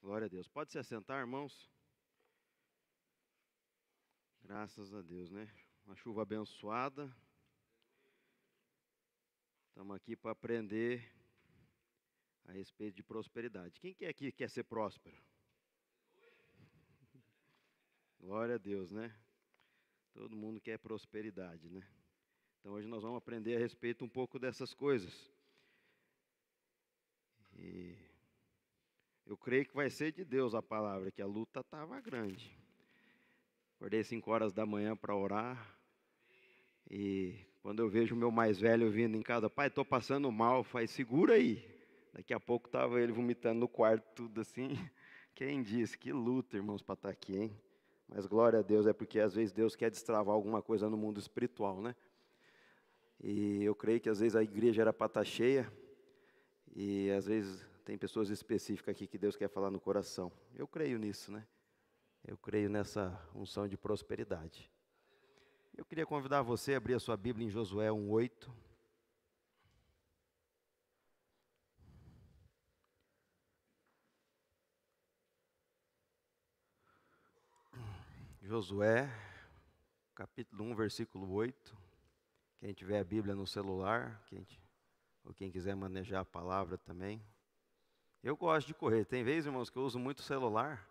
Glória a Deus. Pode se assentar, irmãos? Graças a Deus, né? Uma chuva abençoada. Estamos aqui para aprender a respeito de prosperidade. Quem que é aqui que quer ser próspero? Glória a Deus, né? Todo mundo quer prosperidade, né? Então hoje nós vamos aprender a respeito um pouco dessas coisas. E eu creio que vai ser de Deus a palavra, que a luta estava grande. Acordei 5 horas da manhã para orar. E quando eu vejo o meu mais velho vindo em casa, pai, estou passando mal, faz, segura aí. Daqui a pouco estava ele vomitando no quarto, tudo assim. Quem disse? Que luta, irmãos, para estar aqui, hein? Mas glória a Deus, é porque às vezes Deus quer destravar alguma coisa no mundo espiritual, né? E eu creio que às vezes a igreja era para estar cheia, e às vezes tem pessoas específicas aqui que Deus quer falar no coração. Eu creio nisso, né? Eu creio nessa unção de prosperidade. Eu queria convidar você a abrir a sua Bíblia em Josué 1:8. Josué, capítulo 1, versículo 8. Quem tiver a Bíblia no celular, ou quem quiser manejar a palavra também. Eu gosto de correr. Tem vezes, irmãos, que eu uso muito o celular,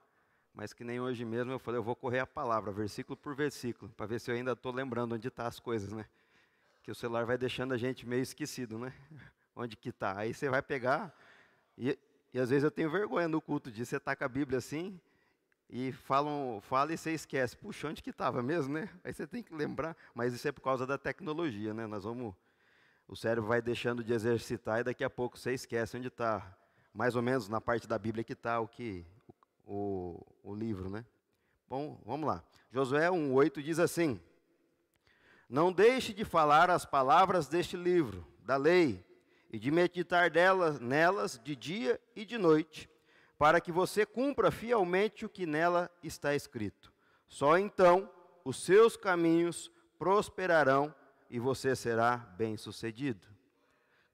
mas que nem hoje mesmo eu falei, eu vou correr a palavra, versículo por versículo, para ver se eu ainda estou lembrando onde estão as coisas, né? Que o celular vai deixando a gente meio esquecido, né? Onde que está. Aí você vai pegar, e às vezes eu tenho vergonha no culto de você estar com a Bíblia assim, e fala e você esquece. Puxa, onde que estava mesmo, né? Aí você tem que lembrar, mas isso é por causa da tecnologia, né? O cérebro vai deixando de exercitar e daqui a pouco você esquece onde está, mais ou menos na parte da Bíblia que está o livro, né? Bom, vamos lá. Josué 1:8 diz assim: não deixe de falar as palavras deste livro, da lei, e de meditar nelas de dia e de noite, para que você cumpra fielmente o que nela está escrito. Só então os seus caminhos prosperarão e você será bem-sucedido.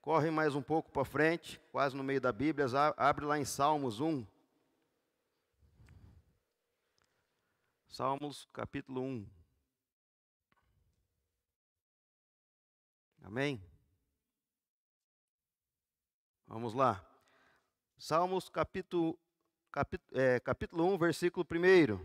Corre mais um pouco para frente, quase no meio da Bíblia, abre lá em Salmos 1. Salmos capítulo 1. Amém? Vamos lá. Salmos capítulo 1, versículo 1.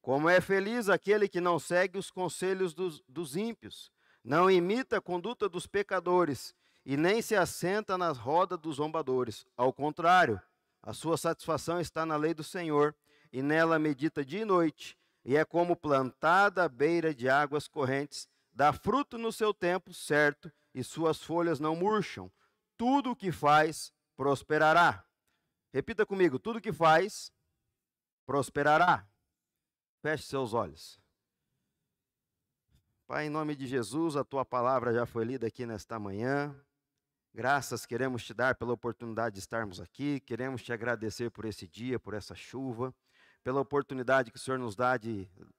Como é feliz aquele que não segue os conselhos dos ímpios, não imita a conduta dos pecadores, e nem se assenta na roda dos zombadores. Ao contrário, a sua satisfação está na lei do Senhor, e nela medita dia e noite, e é como plantada à beira de águas correntes, dá fruto no seu tempo certo, e suas folhas não murcham. Tudo o que faz, prosperará. Repita comigo, tudo o que faz, prosperará. Feche seus olhos. Pai, em nome de Jesus, a Tua palavra já foi lida aqui nesta manhã. Graças queremos Te dar pela oportunidade de estarmos aqui. Queremos Te agradecer por esse dia, por essa chuva, pela oportunidade que o Senhor nos dá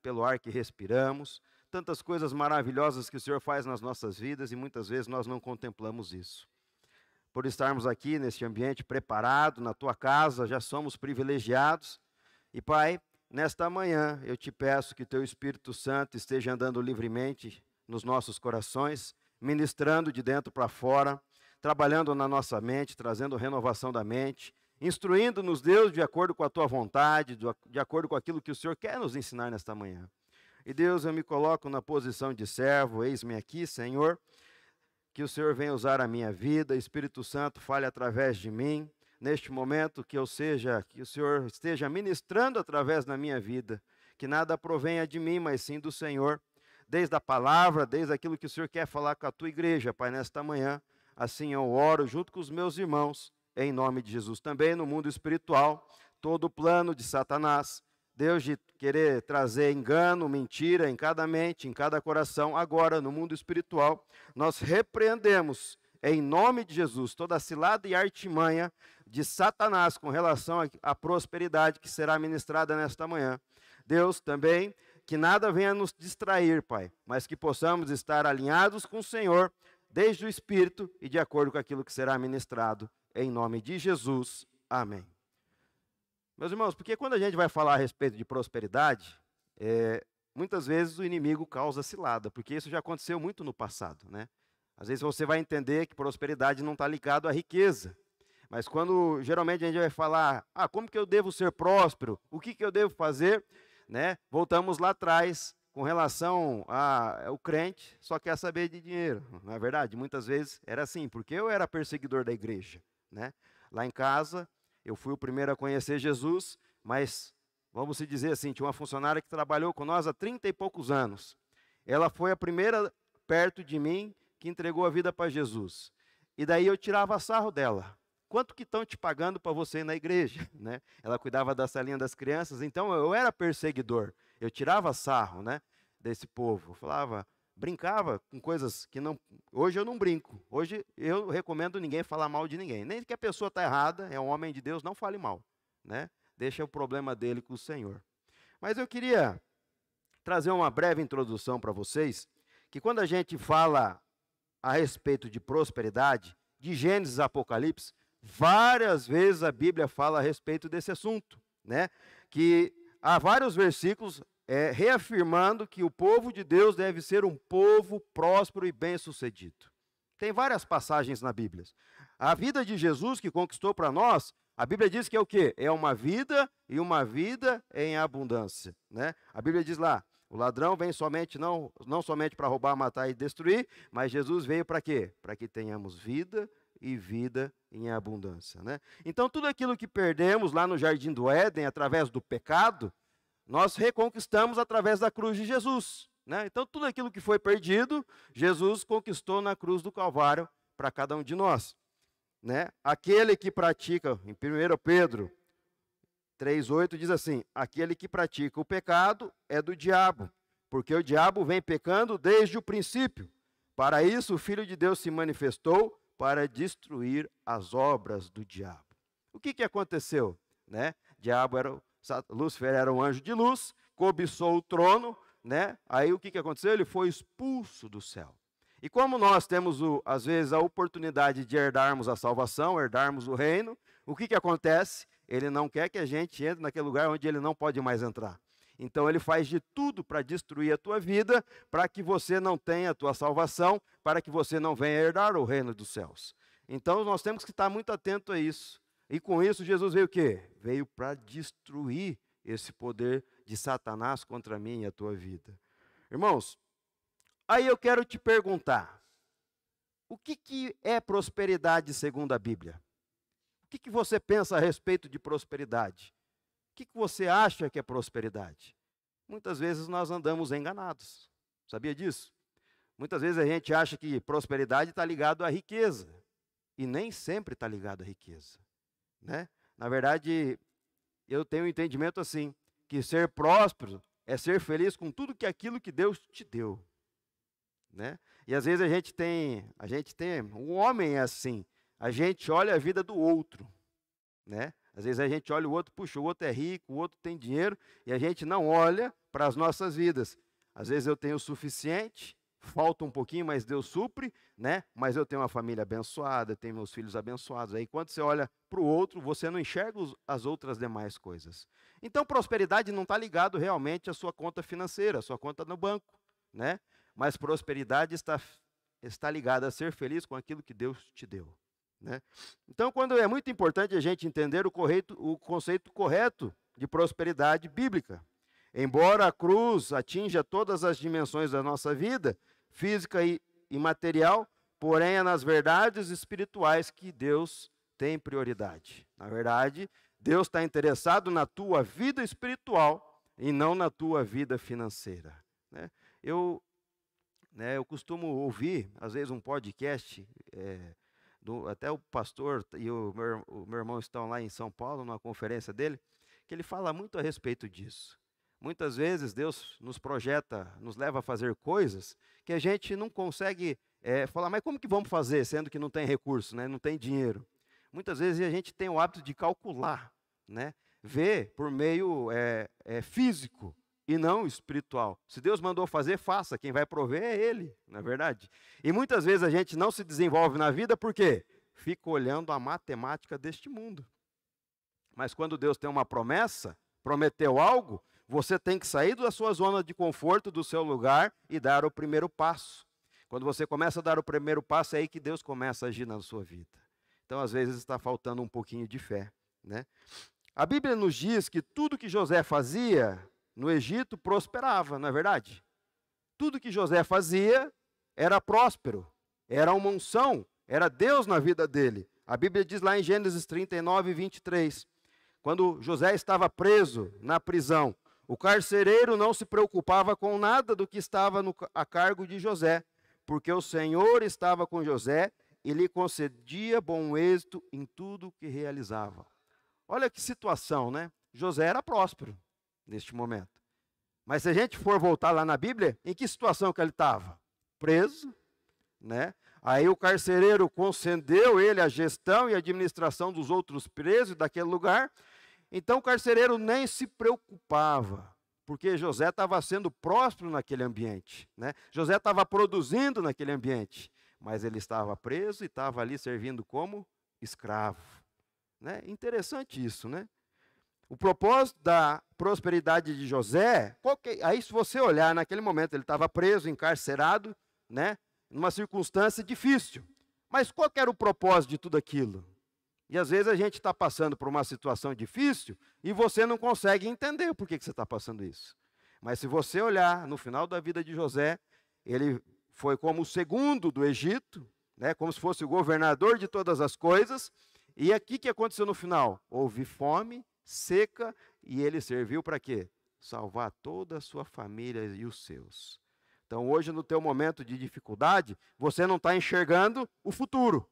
pelo ar que respiramos. Tantas coisas maravilhosas que o Senhor faz nas nossas vidas e muitas vezes nós não contemplamos isso. Por estarmos aqui neste ambiente preparado, na Tua casa, já somos privilegiados. E Pai, nesta manhã eu Te peço que Teu Espírito Santo esteja andando livremente nos nossos corações, ministrando de dentro para fora, trabalhando na nossa mente, trazendo renovação da mente, instruindo-nos, Deus, de acordo com a Tua vontade, de acordo com aquilo que o Senhor quer nos ensinar nesta manhã. E Deus, eu me coloco na posição de servo, eis-me aqui, Senhor, que o Senhor venha usar a minha vida, Espírito Santo fale através de mim, neste momento que o Senhor esteja ministrando através da minha vida, que nada provenha de mim, mas sim do Senhor, desde a palavra, desde aquilo que o Senhor quer falar com a Tua igreja, Pai, nesta manhã, assim eu oro junto com os meus irmãos, em nome de Jesus. Também no mundo espiritual, todo o plano de Satanás, Deus de querer trazer engano, mentira em cada mente, em cada coração, agora no mundo espiritual, nós repreendemos em nome de Jesus toda a cilada e artimanha de Satanás com relação à prosperidade que será ministrada nesta manhã. Deus também, que nada venha nos distrair, Pai, mas que possamos estar alinhados com o Senhor, desde o Espírito e de acordo com aquilo que será ministrado, em nome de Jesus. Amém. Meus irmãos, porque quando a gente vai falar a respeito de prosperidade, muitas vezes o inimigo causa cilada, porque isso já aconteceu muito no passado, né? Às vezes você vai entender que prosperidade não está ligado à riqueza. Mas quando geralmente a gente vai falar, como que eu devo ser próspero? O que que eu devo fazer? Né? Voltamos lá atrás com relação ao crente, só quer saber de dinheiro. Não é verdade? Muitas vezes era assim, porque eu era perseguidor da igreja, né? Lá em casa, eu fui o primeiro a conhecer Jesus, mas vamos se dizer assim, tinha uma funcionária que trabalhou com nós há 30 e poucos anos. Ela foi a primeira perto de mim que entregou a vida para Jesus. E daí eu tirava sarro dela. Quanto que estão te pagando para você ir na igreja? Né? Ela cuidava da salinha das crianças, então eu era perseguidor. Eu tirava sarro, né, desse povo. Falava, brincava com coisas que não... Hoje eu não brinco. Hoje eu recomendo ninguém falar mal de ninguém. Nem que a pessoa está errada, é um homem de Deus, não fale mal. Né? Deixa o problema dele com o Senhor. Mas eu queria trazer uma breve introdução para vocês, que quando a gente fala a respeito de prosperidade, de Gênesis a Apocalipse, várias vezes a Bíblia fala a respeito desse assunto, né? Que há vários versículos reafirmando que o povo de Deus deve ser um povo próspero e bem-sucedido. Tem várias passagens na Bíblia. A vida de Jesus que conquistou para nós, a Bíblia diz que é o quê? É uma vida e uma vida em abundância, né? A Bíblia diz lá, o ladrão vem somente não somente para roubar, matar e destruir, mas Jesus veio para quê? Para que tenhamos vida e vida em abundância, né? Então, tudo aquilo que perdemos lá no Jardim do Éden, através do pecado, nós reconquistamos através da cruz de Jesus, né? Então, tudo aquilo que foi perdido, Jesus conquistou na cruz do Calvário para cada um de nós, né? Aquele que pratica, em 1 Pedro 3,8 diz assim, aquele que pratica o pecado é do diabo, porque o diabo vem pecando desde o princípio. Para isso o Filho de Deus se manifestou para destruir as obras do diabo. O que aconteceu? Né? Lúcifer era um anjo de luz, cobiçou o trono, né? Aí o que aconteceu? Ele foi expulso do céu. E como nós temos, às vezes, a oportunidade de herdarmos a salvação, herdarmos o reino, o que acontece? Ele não quer que a gente entre naquele lugar onde ele não pode mais entrar. Então ele faz de tudo para destruir a tua vida, para que você não tenha a tua salvação, para que você não venha herdar o reino dos céus. Então nós temos que estar muito atento a isso. E com isso Jesus veio o quê? Veio para destruir esse poder de Satanás contra mim e a tua vida. Irmãos, aí eu quero te perguntar, o que é prosperidade segundo a Bíblia? O que você pensa a respeito de prosperidade? O que você acha que é prosperidade? Muitas vezes nós andamos enganados. Sabia disso? Muitas vezes a gente acha que prosperidade está ligado à riqueza. E nem sempre está ligado à riqueza. Né? Na verdade, eu tenho um entendimento assim, que ser próspero é ser feliz com tudo aquilo que Deus te deu. Né? E às vezes a gente tem, um homem é assim, a gente olha a vida do outro, né? Às vezes a gente olha o outro, puxa, o outro é rico, o outro tem dinheiro, e a gente não olha para as nossas vidas. Às vezes eu tenho o suficiente, falta um pouquinho, mas Deus supre, né? Mas eu tenho uma família abençoada, tenho meus filhos abençoados. Aí quando você olha para o outro, você não enxerga as outras demais coisas. Então prosperidade não está ligado realmente à sua conta financeira, à sua conta no banco, né? Mas prosperidade está ligada a ser feliz com aquilo que Deus te deu. Né? Então, quando é muito importante a gente entender o conceito correto de prosperidade bíblica. Embora a cruz atinja todas as dimensões da nossa vida, física e material, porém é nas verdades espirituais que Deus tem prioridade. Na verdade, Deus está interessado na tua vida espiritual e não na tua vida financeira. Né? Eu costumo ouvir, às vezes, um podcast... até o pastor e o meu irmão estão lá em São Paulo, numa conferência dele, que ele fala muito a respeito disso. Muitas vezes Deus nos projeta, nos leva a fazer coisas que a gente não consegue falar, mas como que vamos fazer, sendo que não tem recurso, né? Não tem dinheiro? Muitas vezes a gente tem o hábito de calcular, né? Ver por meio físico e não espiritual. Se Deus mandou fazer, faça. Quem vai prover é Ele, não é verdade? E muitas vezes a gente não se desenvolve na vida, por quê? Fica olhando a matemática deste mundo. Mas quando Deus tem uma promessa, prometeu algo, você tem que sair da sua zona de conforto, do seu lugar e dar o primeiro passo. Quando você começa a dar o primeiro passo, é aí que Deus começa a agir na sua vida. Então, às vezes, está faltando um pouquinho de fé, né? A Bíblia nos diz que tudo que José fazia no Egito prosperava, não é verdade? Tudo que José fazia era próspero, era uma unção, era Deus na vida dele. A Bíblia diz lá em Gênesis 39, 23, quando José estava preso na prisão, o carcereiro não se preocupava com nada do que estava a cargo de José, porque o Senhor estava com José e lhe concedia bom êxito em tudo que realizava. Olha que situação, né? José era próspero neste momento. Mas se a gente for voltar lá na Bíblia, em que situação que ele estava? Preso, né? Aí o carcereiro concedeu ele a gestão e a administração dos outros presos daquele lugar. Então o carcereiro nem se preocupava, porque José estava sendo próspero naquele ambiente, né? José estava produzindo naquele ambiente, mas ele estava preso e estava ali servindo como escravo, né? Interessante isso, né? O propósito da prosperidade de José, aí se você olhar naquele momento, ele estava preso, encarcerado, né? Numa circunstância difícil. Mas qual que era o propósito de tudo aquilo? E às vezes a gente está passando por uma situação difícil e você não consegue entender por que você está passando isso. Mas se você olhar no final da vida de José, ele foi como o segundo do Egito, né? Como se fosse o governador de todas as coisas. E aqui que aconteceu no final? Houve fome, seca, e ele serviu para quê? Salvar toda a sua família e os seus. Então hoje no teu momento de dificuldade, você não está enxergando o futuro.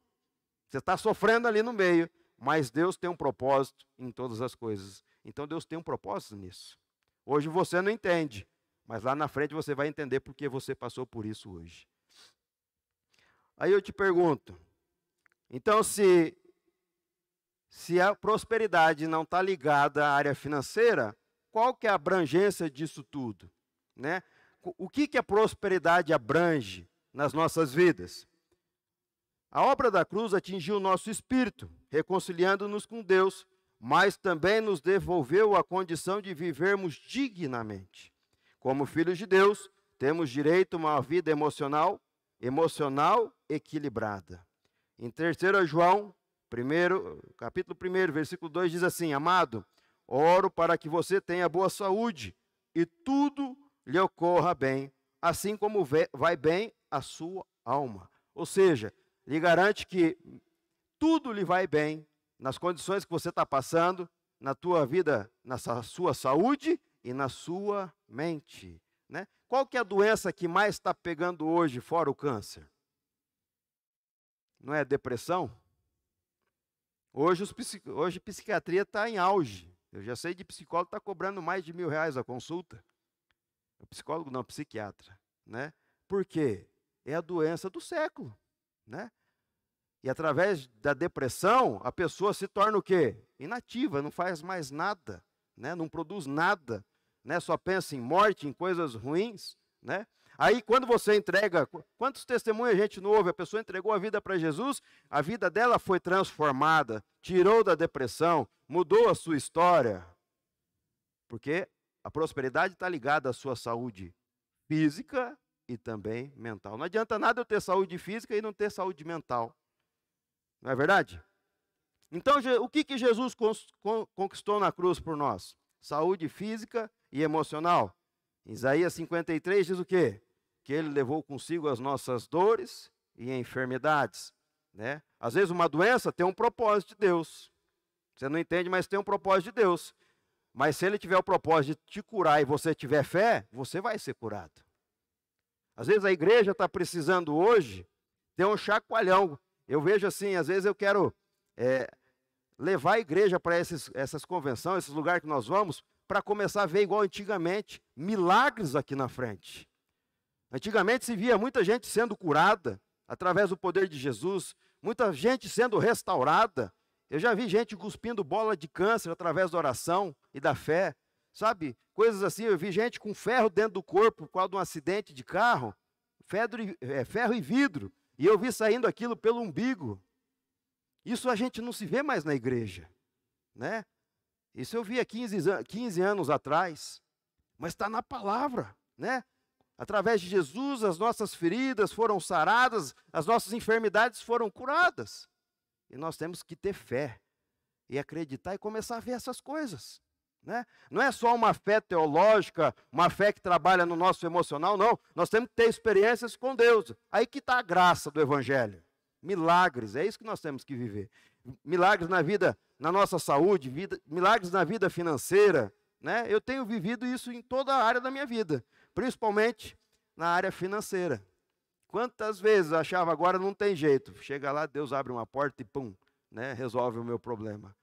Você está sofrendo ali no meio, mas Deus tem um propósito em todas as coisas. Então Deus tem um propósito nisso. Hoje você não entende, mas lá na frente você vai entender porque você passou por isso hoje. Aí eu te pergunto, então se a prosperidade não está ligada à área financeira, qual que é a abrangência disso tudo, né? O que a prosperidade abrange nas nossas vidas? A obra da cruz atingiu o nosso espírito, reconciliando-nos com Deus, mas também nos devolveu a condição de vivermos dignamente. Como filhos de Deus, temos direito a uma vida emocional equilibrada. Em 3 João, capítulo 1, versículo 2, diz assim: Amado, oro para que você tenha boa saúde e tudo lhe ocorra bem, assim como vai bem a sua alma. Ou seja, lhe garante que tudo lhe vai bem, nas condições que você está passando, na tua vida, na sua saúde e na sua mente, né? Qual que é a doença que mais está pegando hoje, fora o câncer? Não é a depressão? Hoje a psiquiatria está em auge. Eu já sei de psicólogo que está cobrando mais de R$1.000 a consulta. O psicólogo não, psiquiatra, né? Por quê? É a doença do século, né? E através da depressão, a pessoa se torna o quê? Inativa, não faz mais nada, né? Não produz nada, né? Só pensa em morte, em coisas ruins, né? Aí quando você entrega, quantos testemunhos a gente não ouve? A pessoa entregou a vida para Jesus, a vida dela foi transformada, tirou da depressão, mudou a sua história. Porque a prosperidade está ligada à sua saúde física e também mental. Não adianta nada eu ter saúde física e não ter saúde mental. Não é verdade? Então, o que Jesus conquistou na cruz por nós? Saúde física e emocional. Isaías 53 diz o quê? Que ele levou consigo as nossas dores e enfermidades, né? Às vezes uma doença tem um propósito de Deus. Você não entende, mas tem um propósito de Deus. Mas se ele tiver o propósito de te curar e você tiver fé, você vai ser curado. Às vezes a igreja está precisando hoje ter um chacoalhão. Eu vejo assim, às vezes eu quero levar a igreja para essas convenções, esses lugares que nós vamos, para começar a ver igual antigamente, milagres aqui na frente. Antigamente se via muita gente sendo curada através do poder de Jesus, muita gente sendo restaurada. Eu já vi gente cuspindo bola de câncer através da oração e da fé, sabe? Coisas assim, eu vi gente com ferro dentro do corpo por causa de um acidente de carro, ferro e vidro, e eu vi saindo aquilo pelo umbigo. Isso a gente não se vê mais na igreja, né? Isso eu vi há 15 anos atrás, mas está na palavra, né? Através de Jesus, as nossas feridas foram saradas, as nossas enfermidades foram curadas. E nós temos que ter fé e acreditar e começar a ver essas coisas, né? Não é só uma fé teológica, uma fé que trabalha no nosso emocional, não. Nós temos que ter experiências com Deus. Aí que está a graça do Evangelho. Milagres, é isso que nós temos que viver. Milagres na vida, na nossa saúde, milagres na vida financeira, né? Eu tenho vivido isso em toda a área da minha vida, principalmente na área financeira. Quantas vezes eu achava agora não tem jeito, chega lá, Deus abre uma porta e pum, né, resolve o meu problema.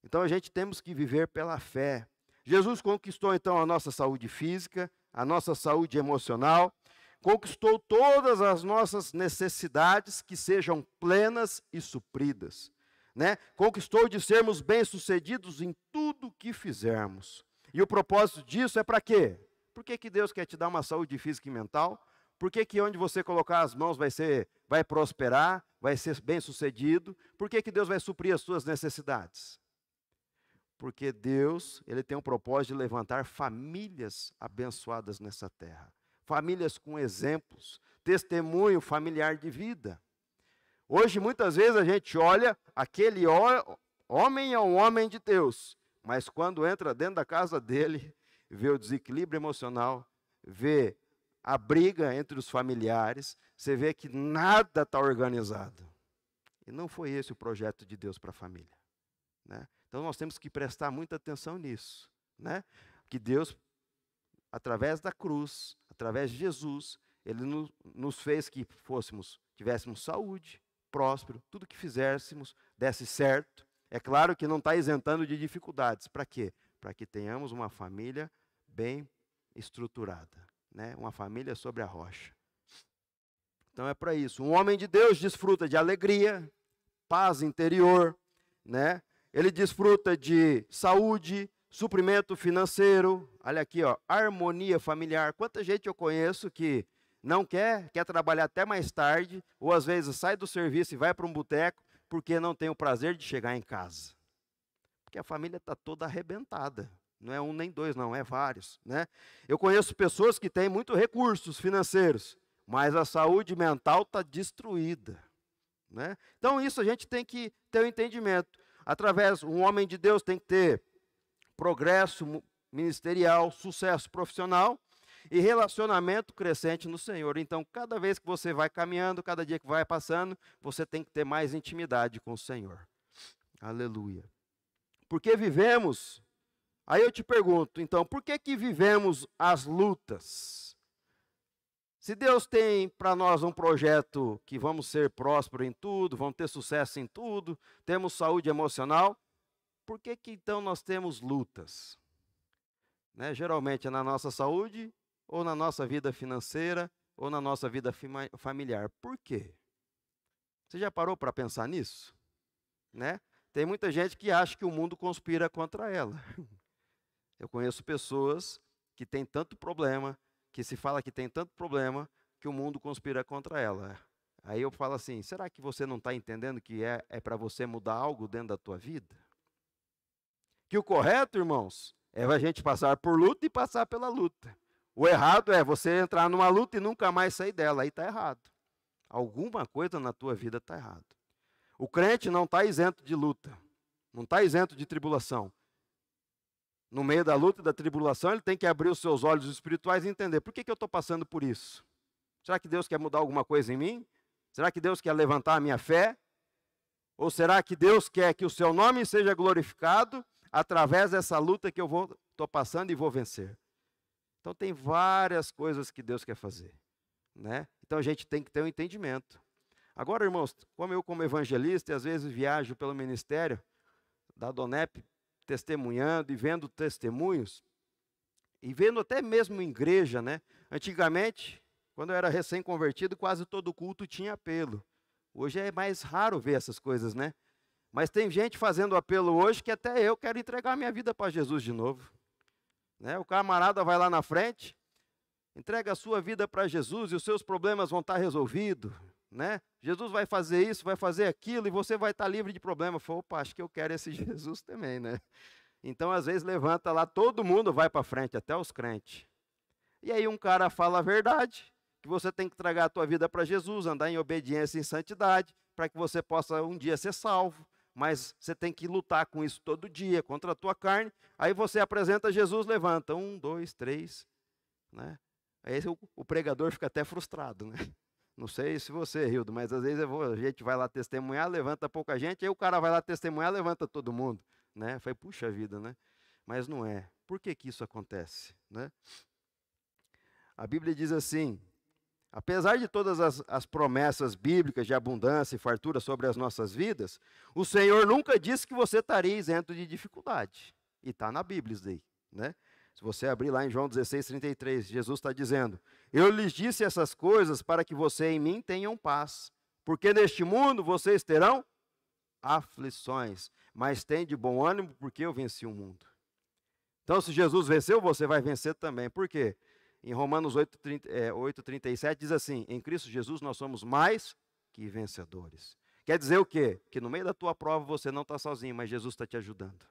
Então a gente temos que viver pela fé. Jesus conquistou então a nossa saúde física, a nossa saúde emocional, conquistou todas as nossas necessidades que sejam plenas e supridas, né? Conquistou de sermos bem-sucedidos em tudo que fizermos. E o propósito disso é para quê? Por que Deus quer te dar uma saúde física e mental? Por que onde você colocar as mãos vai prosperar, vai ser bem-sucedido? Por que Deus vai suprir as suas necessidades? Porque Deus, Ele tem um propósito de levantar famílias abençoadas nessa terra. Famílias com exemplos, testemunho familiar de vida. Hoje, muitas vezes, a gente olha, aquele homem é um homem de Deus, mas quando entra dentro da casa dele, vê o desequilíbrio emocional, vê a briga entre os familiares, você vê que nada está organizado. E não foi esse o projeto de Deus para a família, né? Então nós temos que prestar muita atenção nisso, né? Que Deus, através da cruz, através de Jesus, Ele nos fez que tivéssemos saúde, próspero, tudo que fizéssemos desse certo. É claro que não está isentando de dificuldades. Para quê? Para que tenhamos uma família bem estruturada, né? Uma família sobre a rocha. Então é para isso. Um homem de Deus desfruta de alegria, paz interior, né? Ele desfruta de saúde, suprimento financeiro, olha aqui, ó, harmonia familiar. Quanta gente eu conheço que não quer trabalhar até mais tarde, ou às vezes sai do serviço e vai para um boteco, porque não tem o prazer de chegar em casa. Porque a família está toda arrebentada. Não é um nem dois, não, é vários, né? Eu conheço pessoas que têm muitos recursos financeiros, mas a saúde mental está destruída, né? Então isso a gente tem que ter o entendimento. Um homem de Deus tem que ter progresso ministerial, sucesso profissional e relacionamento crescente no Senhor. Então, cada vez que você vai caminhando, cada dia que vai passando, você tem que ter mais intimidade com o Senhor. Aleluia. Porque vivemos, aí eu te pergunto, então, por que vivemos as lutas? Se Deus tem para nós um projeto que vamos ser prósperos em tudo, vamos ter sucesso em tudo, temos saúde emocional, por que então nós temos lutas? Né? Geralmente é na nossa saúde, ou na nossa vida financeira, ou na nossa vida familiar. Por quê? Você já parou para pensar nisso? Né? Tem muita gente que acha que o mundo conspira contra ela. Eu conheço pessoas que têm tanto problema, que se fala que tem tanto problema, que o mundo conspira contra ela. Aí eu falo assim, será que você não está entendendo que é para você mudar algo dentro da tua vida? Que o correto, irmãos, é a gente passar por luta e passar pela luta. O errado é você entrar numa luta e nunca mais sair dela, aí está errado. Alguma coisa na tua vida está errado. O crente não está isento de luta, não está isento de tribulação. No meio da luta e da tribulação, ele tem que abrir os seus olhos espirituais e entender, por que eu estou passando por isso? Será que Deus quer mudar alguma coisa em mim? Será que Deus quer levantar a minha fé? Ou será que Deus quer que o seu nome seja glorificado através dessa luta que eu estou passando e vou vencer? Então tem várias coisas que Deus quer fazer, né? Então a gente tem que ter um entendimento. Agora, irmãos, como evangelista, e às vezes viajo pelo ministério da Donep, testemunhando e vendo testemunhos, e vendo até mesmo em igreja, né? Antigamente, quando eu era recém-convertido, quase todo culto tinha apelo. Hoje é mais raro ver essas coisas, né? Mas tem gente fazendo apelo hoje que até eu quero entregar minha vida para Jesus de novo. Né? O camarada vai lá na frente, entrega a sua vida para Jesus e os seus problemas vão estar resolvidos. Né? Jesus vai fazer isso, vai fazer aquilo e você vai estar livre de problema. Opa, acho que eu quero esse Jesus também, né? Então, às vezes, levanta lá, todo mundo vai para frente, até os crentes. E aí um cara fala a verdade, que você tem que entregar a tua vida para Jesus, andar em obediência e em santidade, para que você possa um dia ser salvo. Mas você tem que lutar com isso todo dia, contra a tua carne. Aí você apresenta Jesus, levanta. 1, 2, 3. Né? Aí o pregador fica até frustrado. Né? Não sei se você, Hildo, mas às vezes a gente vai lá testemunhar, levanta pouca gente, aí o cara vai lá testemunhar, levanta todo mundo. Né? Foi, puxa vida, né? Mas não é. Por que que isso acontece? Né? A Bíblia diz assim: apesar de todas as promessas bíblicas de abundância e fartura sobre as nossas vidas, o Senhor nunca disse que você estaria isento de dificuldade. E está na Bíblia isso daí. Né? Se você abrir lá em João 16:33, Jesus está dizendo: eu lhes disse essas coisas para que você em mim tenham paz. Porque neste mundo vocês terão aflições, mas tem de bom ânimo porque eu venci o mundo. Então, se Jesus venceu, você vai vencer também. Por quê? Em Romanos 8:37 diz assim: em Cristo Jesus nós somos mais que vencedores. Quer dizer o quê? Que no meio da tua prova você não está sozinho, mas Jesus está te ajudando.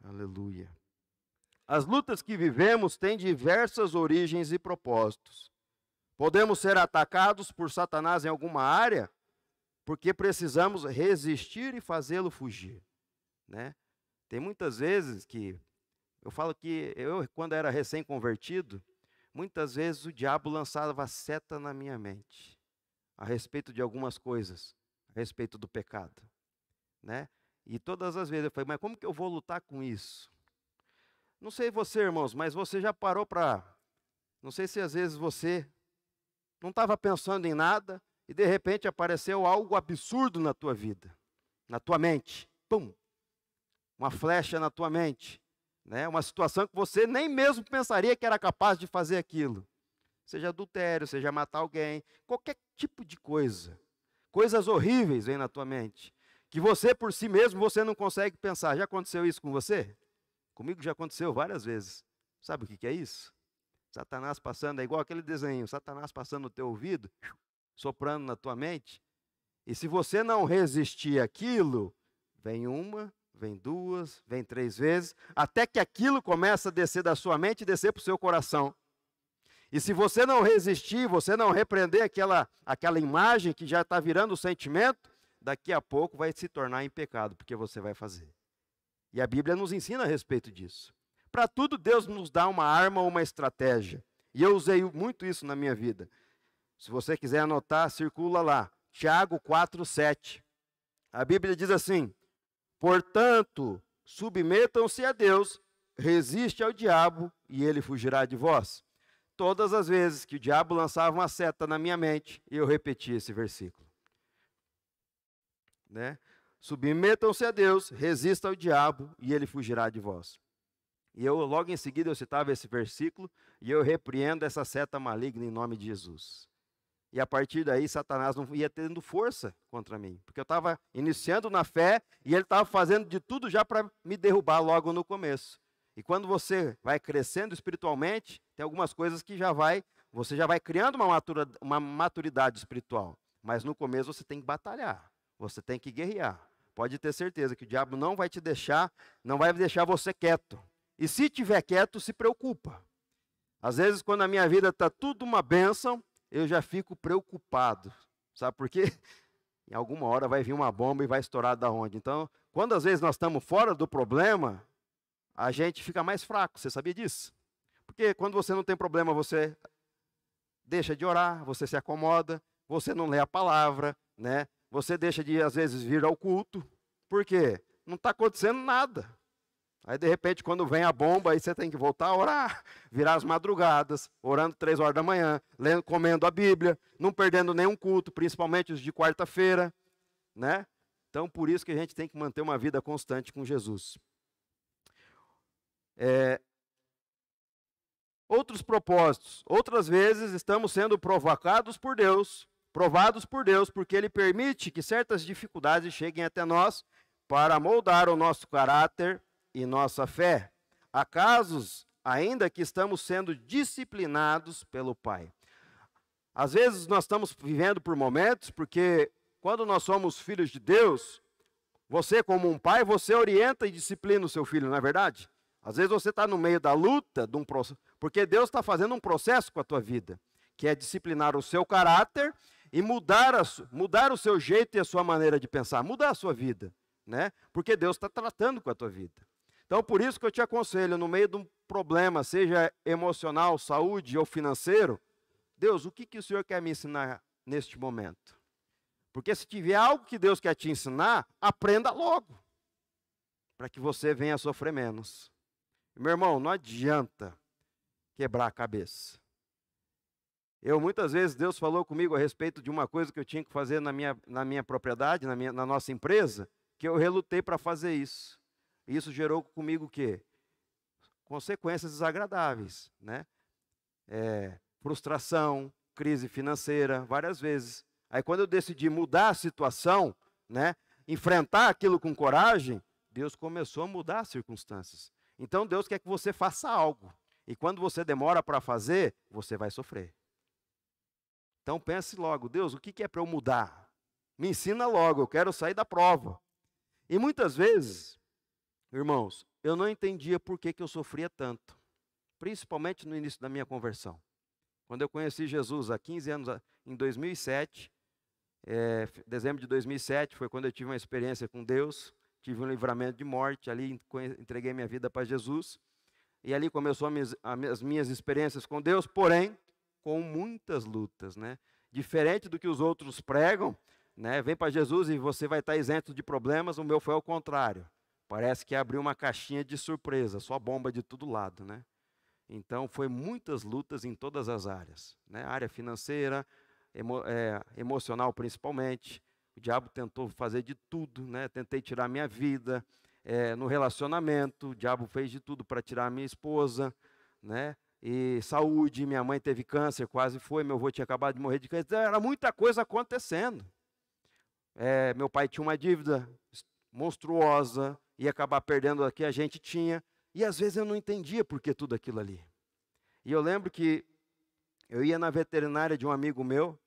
Aleluia. As lutas que vivemos têm diversas origens e propósitos. Podemos ser atacados por Satanás em alguma área, porque precisamos resistir e fazê-lo fugir. Né? Tem muitas vezes que eu falo que eu, quando era recém-convertido, muitas vezes o diabo lançava seta na minha mente, a respeito de algumas coisas, a respeito do pecado. Né? E todas as vezes eu falei, mas como que eu vou lutar com isso? Não sei você, irmãos, mas você já parou para... Não sei se às vezes você não estava pensando em nada e de repente apareceu algo absurdo na tua vida, na tua mente. Pum! Uma flecha na tua mente. Né? Uma situação que você nem mesmo pensaria que era capaz de fazer aquilo. Seja adultério, seja matar alguém, qualquer tipo de coisa. Coisas horríveis vêm na tua mente, que você por si mesmo você não consegue pensar. Já aconteceu isso com você? Comigo já aconteceu várias vezes. Sabe o que é isso? Satanás passando, é igual aquele desenho, Satanás passando no teu ouvido, soprando na tua mente. E se você não resistir àquilo, vem uma, vem 2, vem 3 vezes, até que aquilo começa a descer da sua mente e descer para o seu coração. E se você não resistir, você não repreender aquela imagem que já está virando o sentimento, daqui a pouco vai se tornar em pecado, porque você vai fazer. E a Bíblia nos ensina a respeito disso. Para tudo, Deus nos dá uma arma ou uma estratégia. E eu usei muito isso na minha vida. Se você quiser anotar, circula lá. Tiago 4:7. A Bíblia diz assim: portanto, submetam-se a Deus, resiste ao diabo e ele fugirá de vós. Todas as vezes que o diabo lançava uma seta na minha mente, eu repetia esse versículo. Né? Submetam-se a Deus, resista ao diabo e ele fugirá de vós. E eu, logo em seguida, eu citava esse versículo e eu repreendo essa seta maligna em nome de Jesus. E a partir daí, Satanás não ia tendo força contra mim, porque eu estava iniciando na fé e ele estava fazendo de tudo já para me derrubar logo no começo. E quando você vai crescendo espiritualmente, tem algumas coisas que você já vai criando uma maturidade espiritual. Mas no começo você tem que batalhar, você tem que guerrear. Pode ter certeza que o diabo não vai deixar você quieto. E se tiver quieto, se preocupa. Às vezes, quando a minha vida está tudo uma bênção, eu já fico preocupado. Sabe por quê? Em alguma hora vai vir uma bomba e vai estourar da onde. Então, quando às vezes nós estamos fora do problema, a gente fica mais fraco. Você sabia disso? Porque quando você não tem problema, você deixa de orar, você se acomoda, você não lê a palavra, né? Você deixa de, às vezes, vir ao culto. Por quê? Não está acontecendo nada. Aí, de repente, quando vem a bomba, aí você tem que voltar a orar, virar as madrugadas, orando 3 horas da manhã, lendo, comendo a Bíblia, não perdendo nenhum culto, principalmente os de quarta-feira, né? Então, por isso que a gente tem que manter uma vida constante com Jesus. Outros propósitos. Outras vezes estamos sendo provados por Deus, porque Ele permite que certas dificuldades cheguem até nós para moldar o nosso caráter e nossa fé. Há casos ainda que estamos sendo disciplinados pelo Pai. Às vezes nós estamos vivendo por momentos, porque quando nós somos filhos de Deus, Você, como um pai, você orienta e disciplina o seu filho, não é verdade? Às vezes você está no meio da luta, porque Deus está fazendo um processo com a tua vida, que é disciplinar o seu caráter e mudar o seu jeito e a sua maneira de pensar, mudar a sua vida, né? Porque Deus está tratando com a tua vida. Então, por isso que eu te aconselho, no meio de um problema, seja emocional, saúde ou financeiro, Deus, o que o Senhor quer me ensinar neste momento? Porque se tiver algo que Deus quer te ensinar, aprenda logo, para que você venha a sofrer menos. Meu irmão, não adianta quebrar a cabeça. Muitas vezes, Deus falou comigo a respeito de uma coisa que eu tinha que fazer na minha propriedade, na nossa empresa, que eu relutei para fazer isso. Isso gerou comigo o quê? Consequências desagradáveis, né? Frustração, crise financeira, várias vezes. Aí quando eu decidi mudar a situação, né, enfrentar aquilo com coragem, Deus começou a mudar as circunstâncias. Então Deus quer que você faça algo. E quando você demora para fazer, você vai sofrer. Então pense logo, Deus, o que é para eu mudar? Me ensina logo, eu quero sair da prova. E muitas vezes, irmãos, eu não entendia por que eu sofria tanto. Principalmente no início da minha conversão. Quando eu conheci Jesus há 15 anos, em 2007, dezembro de 2007, foi quando eu tive uma experiência com Deus, tive um livramento de morte, ali entreguei minha vida para Jesus, e ali começou as minhas experiências com Deus, porém, com muitas lutas, né? Diferente do que os outros pregam, né? Vem para Jesus e você vai estar isento de problemas, o meu foi ao contrário. Parece que abriu uma caixinha de surpresa, só bomba de todo lado, né? Então, foi muitas lutas em todas as áreas, né? Área financeira, emocional principalmente. O diabo tentou fazer de tudo, né? Tentei tirar minha vida, no relacionamento, o diabo fez de tudo para tirar a minha esposa, né? E saúde, minha mãe teve câncer, quase foi, meu avô tinha acabado de morrer de câncer, era muita coisa acontecendo. Meu pai tinha uma dívida monstruosa, ia acabar perdendo a que a gente tinha, e às vezes eu não entendia por que tudo aquilo ali. E eu lembro que eu ia na veterinária de um amigo meu,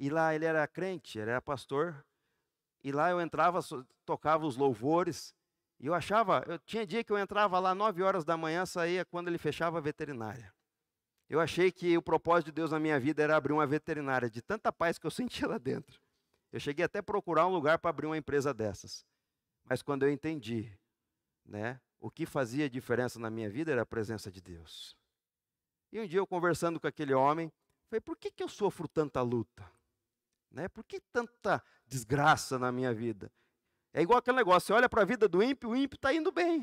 e lá ele era crente, ele era pastor, e lá eu entrava, tocava os louvores, e eu tinha dia que eu entrava lá 9 horas da manhã, saía quando ele fechava a veterinária. Eu achei que o propósito de Deus na minha vida era abrir uma veterinária, de tanta paz que eu sentia lá dentro. Eu cheguei até a procurar um lugar para abrir uma empresa dessas. Mas quando eu entendi, né, o que fazia diferença na minha vida era a presença de Deus. E um dia eu conversando com aquele homem, falei, por que eu sofro tanta luta? Né? Por que tanta desgraça na minha vida? É igual aquele negócio, você olha para a vida do ímpio, o ímpio está indo bem.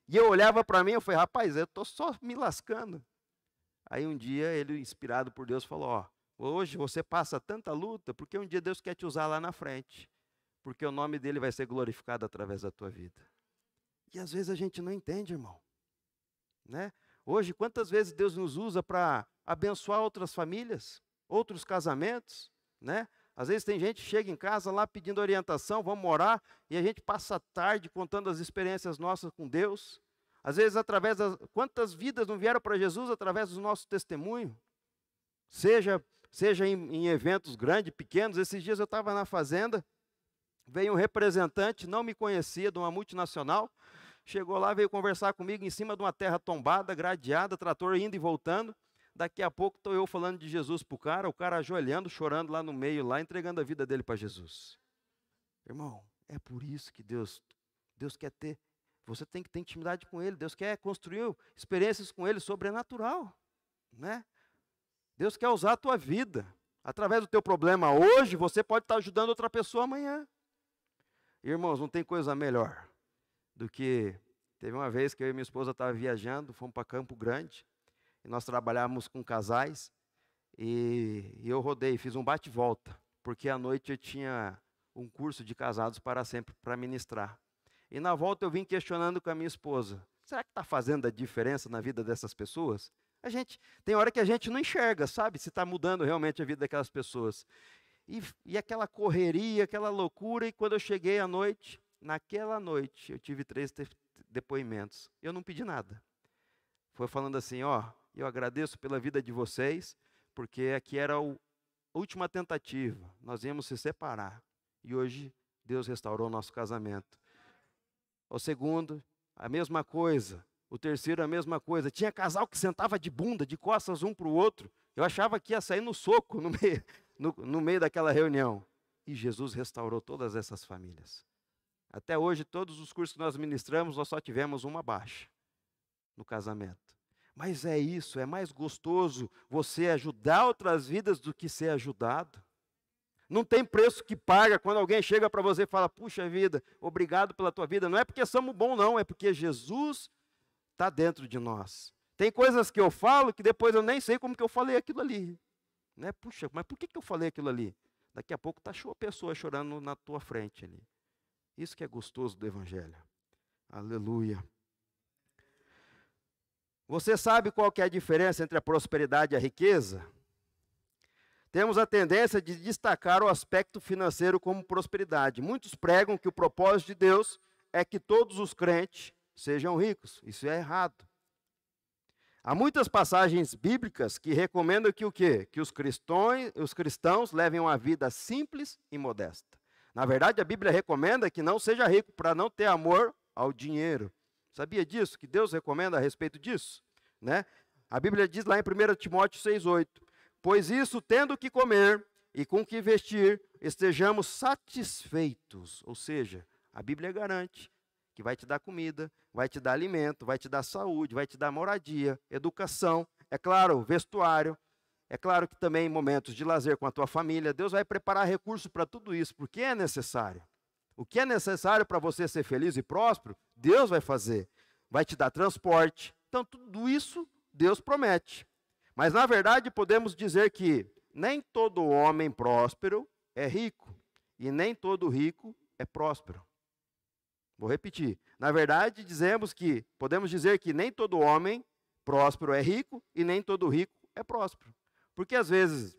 E eu olhava para mim, eu falei, rapaz, eu estou só me lascando. Aí um dia ele, inspirado por Deus, falou, ó, hoje você passa tanta luta, porque um dia Deus quer te usar lá na frente. Porque o nome dele vai ser glorificado através da tua vida. E às vezes a gente não entende, irmão. Né? Hoje, quantas vezes Deus nos usa para abençoar outras famílias, outros casamentos, né? Às vezes tem gente que chega em casa lá pedindo orientação, vamos orar, e a gente passa a tarde contando as experiências nossas com Deus. Às vezes, quantas vidas não vieram para Jesus através do nosso testemunho? Seja em eventos grandes, pequenos. Esses dias eu estava na fazenda, veio um representante, não me conhecia, de uma multinacional, chegou lá, veio conversar comigo em cima de uma terra tombada, gradeada, trator indo e voltando. Daqui a pouco estou eu falando de Jesus para o cara ajoelhando, chorando lá no meio, lá entregando a vida dele para Jesus. Irmão, é por isso que Deus quer ter, você tem que ter intimidade com Ele, Deus quer construir experiências com Ele sobrenatural, né? Deus quer usar a tua vida, através do teu problema hoje, você pode estar ajudando outra pessoa amanhã. Irmãos, não tem coisa melhor do que, teve uma vez que eu e minha esposa estavam viajando, fomos para Campo Grande, e nós trabalhávamos com casais, e eu rodei, fiz um bate-volta, porque à noite eu tinha um curso de casados para sempre, para ministrar. E na volta eu vim questionando com a minha esposa, será que está fazendo a diferença na vida dessas pessoas? Tem hora que a gente não enxerga, sabe, se está mudando realmente a vida daquelas pessoas. E aquela correria, aquela loucura, e quando eu cheguei à noite, naquela noite, eu tive 3 depoimentos, eu não pedi nada. Foi falando assim, ó, eu agradeço pela vida de vocês, porque aqui era a última tentativa, nós íamos se separar. E hoje Deus restaurou o nosso casamento. O segundo, a mesma coisa. O terceiro, a mesma coisa. Tinha casal que sentava de bunda, de costas um para o outro. Eu achava que ia sair no soco no meio daquela reunião. E Jesus restaurou todas essas famílias. Até hoje, todos os cursos que nós ministramos, nós só tivemos uma baixa no casamento. Mas é isso, é mais gostoso você ajudar outras vidas do que ser ajudado. Não tem preço que paga quando alguém chega para você e fala, puxa vida, obrigado pela tua vida. Não é porque somos bons não, é porque Jesus está dentro de nós. Tem coisas que eu falo que depois eu nem sei como que eu falei aquilo ali. Né? Puxa, mas por que eu falei aquilo ali? Daqui a pouco está a pessoa chorando na tua frente ali. Isso que é gostoso do Evangelho. Aleluia. Você sabe qual que é a diferença entre a prosperidade e a riqueza? Temos a tendência de destacar o aspecto financeiro como prosperidade. Muitos pregam que o propósito de Deus é que todos os crentes sejam ricos. Isso é errado. Há muitas passagens bíblicas que recomendam que o quê? Que os cristãos levem uma vida simples e modesta. Na verdade, a Bíblia recomenda que não seja rico para não ter amor ao dinheiro. Sabia disso? Que Deus recomenda a respeito disso? Né? A Bíblia diz lá em 1 Timóteo 6,8: pois isso, tendo que comer e com que vestir, estejamos satisfeitos. Ou seja, a Bíblia garante que vai te dar comida, vai te dar alimento, vai te dar saúde, vai te dar moradia, educação, é claro, vestuário, é claro que também momentos de lazer com a tua família. Deus vai preparar recursos para tudo isso, porque é necessário. O que é necessário para você ser feliz e próspero, Deus vai fazer. Vai te dar transporte. Então, tudo isso Deus promete. Mas, na verdade, podemos dizer que nem todo homem próspero é rico, e nem todo rico é próspero. Vou repetir. Na verdade, podemos dizer que nem todo homem próspero é rico, e nem todo rico é próspero. Porque, às vezes,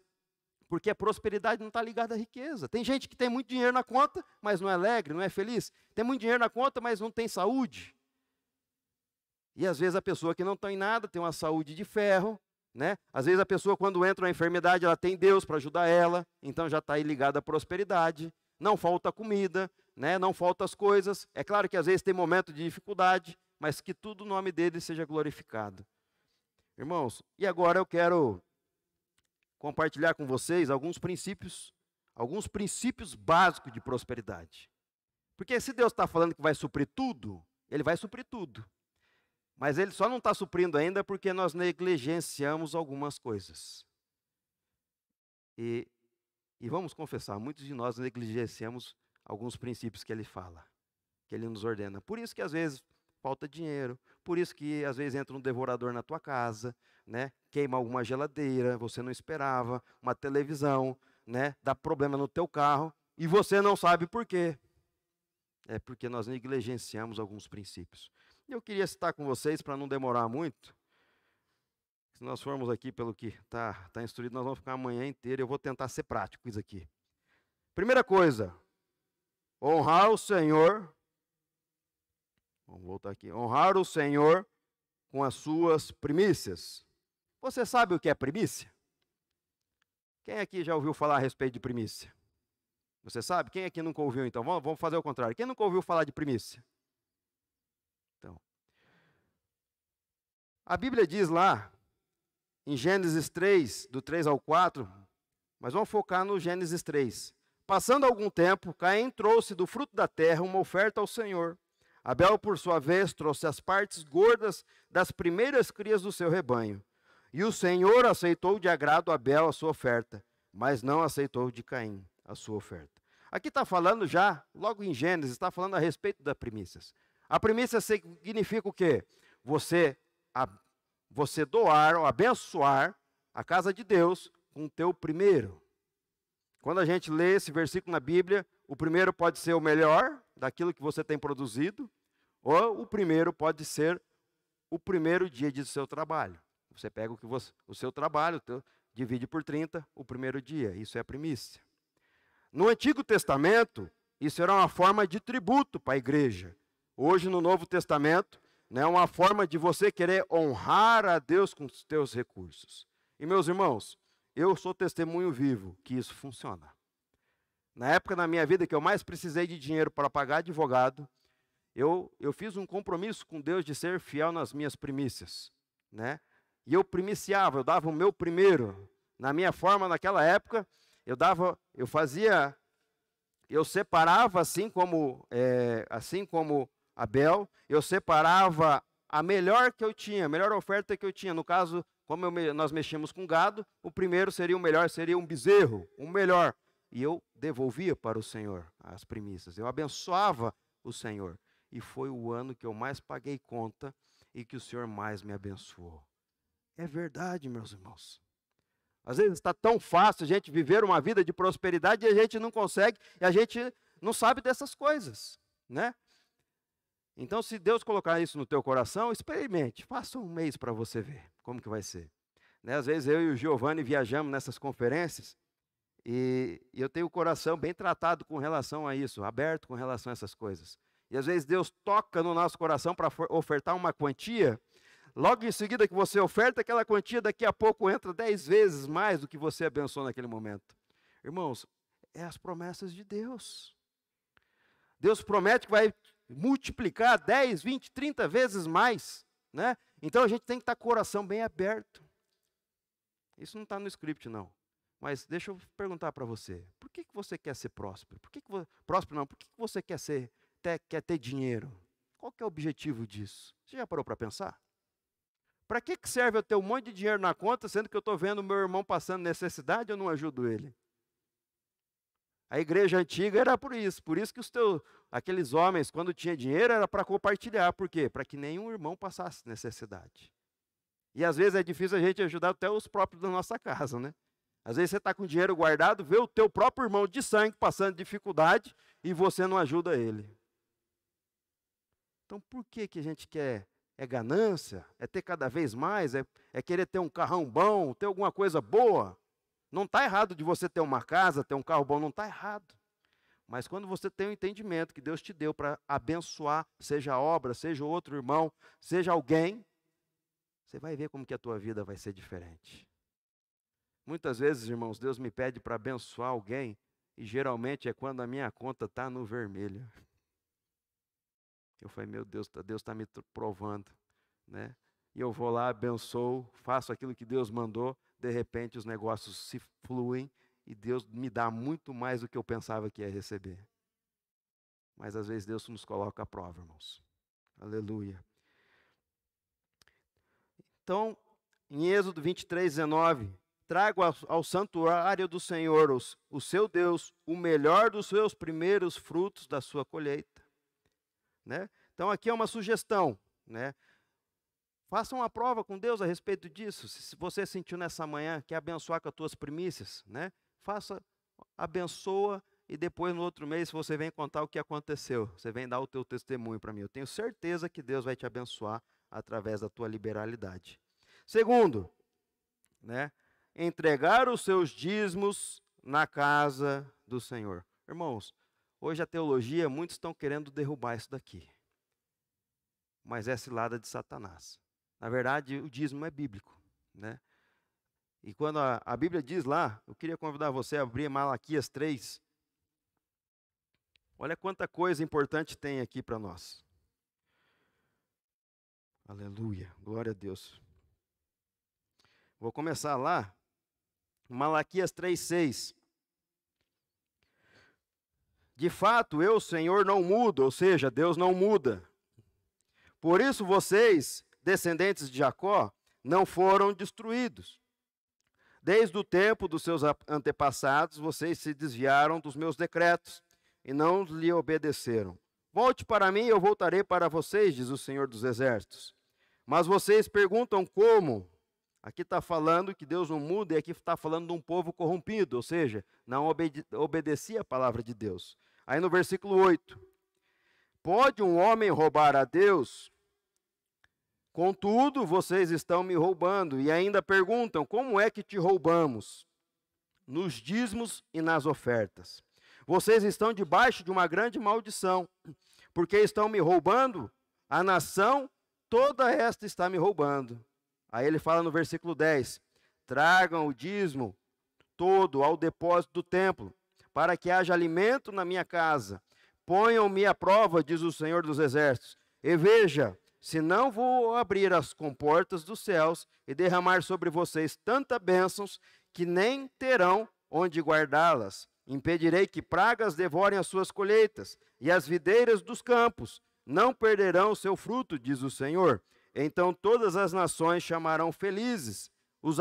porque a prosperidade não está ligada à riqueza. Tem gente que tem muito dinheiro na conta, mas não é alegre, não é feliz. Tem muito dinheiro na conta, mas não tem saúde. E, às vezes, a pessoa que não tem nada tem uma saúde de ferro, né? Às vezes a pessoa, quando entra na enfermidade, ela tem Deus para ajudar ela, então já está aí ligada à prosperidade, não falta comida, né? Não faltam as coisas. É claro que às vezes tem momento de dificuldade, mas que tudo o nome dele seja glorificado. Irmãos, e agora eu quero compartilhar com vocês alguns princípios básicos de prosperidade. Porque se Deus está falando que vai suprir tudo, Ele vai suprir tudo. Mas Ele só não está suprindo ainda porque nós negligenciamos algumas coisas. E vamos confessar, muitos de nós negligenciamos alguns princípios que Ele fala, que Ele nos ordena. Por isso que às vezes falta dinheiro, por isso que às vezes entra um devorador na tua casa, né? Queima alguma geladeira, você não esperava, uma televisão, né? Dá problema no teu carro, e você não sabe por quê. É porque nós negligenciamos alguns princípios. Eu queria citar com vocês, para não demorar muito, se nós formos aqui pelo que está instruído, nós vamos ficar a manhã inteira, eu vou tentar ser prático isso aqui. Primeira coisa, honrar o Senhor, vamos voltar aqui, honrar o Senhor com as suas primícias. Você sabe o que é primícia? Quem aqui já ouviu falar a respeito de primícia? Você sabe? Quem aqui nunca ouviu, então? Vamos fazer o contrário. Quem nunca ouviu falar de primícia? Então, a Bíblia diz lá, em Gênesis 3, do 3 ao 4, mas vamos focar no Gênesis 3. Passando algum tempo, Caim trouxe do fruto da terra uma oferta ao Senhor. Abel, por sua vez, trouxe as partes gordas das primeiras crias do seu rebanho. E o Senhor aceitou de agrado Abel a sua oferta, mas não aceitou de Caim a sua oferta. Aqui está falando já, logo em Gênesis, está falando a respeito das primícias. A primícia significa o quê? Você doar ou abençoar a casa de Deus com o teu primeiro. Quando a gente lê esse versículo na Bíblia, o primeiro pode ser o melhor daquilo que você tem produzido, ou o primeiro pode ser o primeiro dia do seu trabalho. Você pega o seu trabalho, divide por 30, o primeiro dia. Isso é a primícia. No Antigo Testamento, isso era uma forma de tributo para a igreja. Hoje, no Novo Testamento, é uma forma de você querer honrar a Deus com os teus recursos. E, meus irmãos, eu sou testemunho vivo que isso funciona. Na época da minha vida que eu mais precisei de dinheiro para pagar advogado, eu fiz um compromisso com Deus de ser fiel nas minhas primícias, né? E eu primiciava, eu dava o meu primeiro. Na minha forma, naquela época, eu separava, assim como Abel, eu separava a melhor que eu tinha, a melhor oferta que eu tinha. No caso, como nós mexíamos com gado, o primeiro seria o melhor, seria um bezerro, o melhor. E eu devolvia para o Senhor as primícias, eu abençoava o Senhor. E foi o ano que eu mais paguei conta e que o Senhor mais me abençoou. É verdade, meus irmãos. Às vezes está tão fácil a gente viver uma vida de prosperidade e a gente não consegue, e a gente não sabe dessas coisas, né? Então, se Deus colocar isso no teu coração, experimente, faça um mês para você ver como que vai ser. Né? Às vezes eu e o Giovanni viajamos nessas conferências e eu tenho o coração bem tratado com relação a isso, aberto com relação a essas coisas. E às vezes Deus toca no nosso coração para ofertar uma quantia. Logo em seguida que você oferta aquela quantia, daqui a pouco entra 10 vezes mais do que você abençoou naquele momento. Irmãos, é as promessas de Deus. Deus promete que vai multiplicar 10, 20, 30 vezes mais, né? Então a gente tem que estar com o coração bem aberto. Isso não está no script, não. Mas deixa eu perguntar para você, por que você quer ser próspero? Por que você quer ter dinheiro? Qual que é o objetivo disso? Você já parou para pensar? Para que serve eu ter um monte de dinheiro na conta, sendo que eu estou vendo meu irmão passando necessidade e eu não ajudo ele? A igreja antiga era por isso que aqueles homens, quando tinha dinheiro, era para compartilhar. Por quê? Para que nenhum irmão passasse necessidade. E às vezes é difícil a gente ajudar até os próprios da nossa casa, né? Às vezes você está com dinheiro guardado, vê o teu próprio irmão de sangue passando dificuldade e você não ajuda ele. Então por que a gente quer? É ganância? É ter cada vez mais? É querer ter um carrão bom, ter alguma coisa boa? Não está errado de você ter uma casa, ter um carro bom, não está errado. Mas quando você tem o entendimento que Deus te deu para abençoar, seja a obra, seja outro irmão, seja alguém, você vai ver como que a tua vida vai ser diferente. Muitas vezes, irmãos, Deus me pede para abençoar alguém, e geralmente é quando a minha conta está no vermelho. Eu falei, meu Deus está me provando, né? E eu vou lá, abençoo, faço aquilo que Deus mandou, de repente os negócios se fluem e Deus me dá muito mais do que eu pensava que ia receber. Mas às vezes Deus nos coloca à prova, irmãos. Aleluia. Então, em Êxodo 23:19, trago ao santuário do Senhor, o seu Deus, o melhor dos seus primeiros frutos da sua colheita. Né? Então aqui é uma sugestão, né? Faça uma prova com Deus a respeito disso. Se você sentiu nessa manhã que abençoar com as tuas primícias, né? Abençoa e depois no outro mês você vem contar o que aconteceu. Você vem dar o teu testemunho para mim. Eu tenho certeza que Deus vai te abençoar através da tua liberalidade. Segundo, né? Entregar os seus dízimos na casa do Senhor. Irmãos, hoje a teologia, muitos estão querendo derrubar isso daqui. Mas é cilada de Satanás. Na verdade, o dízimo é bíblico, né? E quando a Bíblia diz lá, eu queria convidar você a abrir Malaquias 3. Olha quanta coisa importante tem aqui para nós. Aleluia, glória a Deus. Vou começar lá, Malaquias 3:6. De fato, eu, Senhor, não mudo, ou seja, Deus não muda. Por isso vocês, descendentes de Jacó, não foram destruídos. Desde o tempo dos seus antepassados, vocês se desviaram dos meus decretos e não lhe obedeceram. Volte para mim e eu voltarei para vocês, diz o Senhor dos Exércitos. Mas vocês perguntam como? Aqui está falando que Deus não muda e aqui está falando de um povo corrompido, ou seja, não obedecia a palavra de Deus. Aí no versículo 8. Pode um homem roubar a Deus? Contudo, vocês estão me roubando e ainda perguntam, como é que te roubamos? Nos dízimos e nas ofertas. Vocês estão debaixo de uma grande maldição, porque estão me roubando, a nação toda esta está me roubando. Aí ele fala no versículo 10, tragam o dízimo todo ao depósito do templo, para que haja alimento na minha casa. Ponham-me à prova, diz o Senhor dos Exércitos, e veja, se não vou abrir as comportas dos céus e derramar sobre vocês tanta bênçãos que nem terão onde guardá-las. Impedirei que pragas devorem as suas colheitas, e as videiras dos campos não perderão o seu fruto, diz o Senhor. Então todas as nações chamarão felizes, os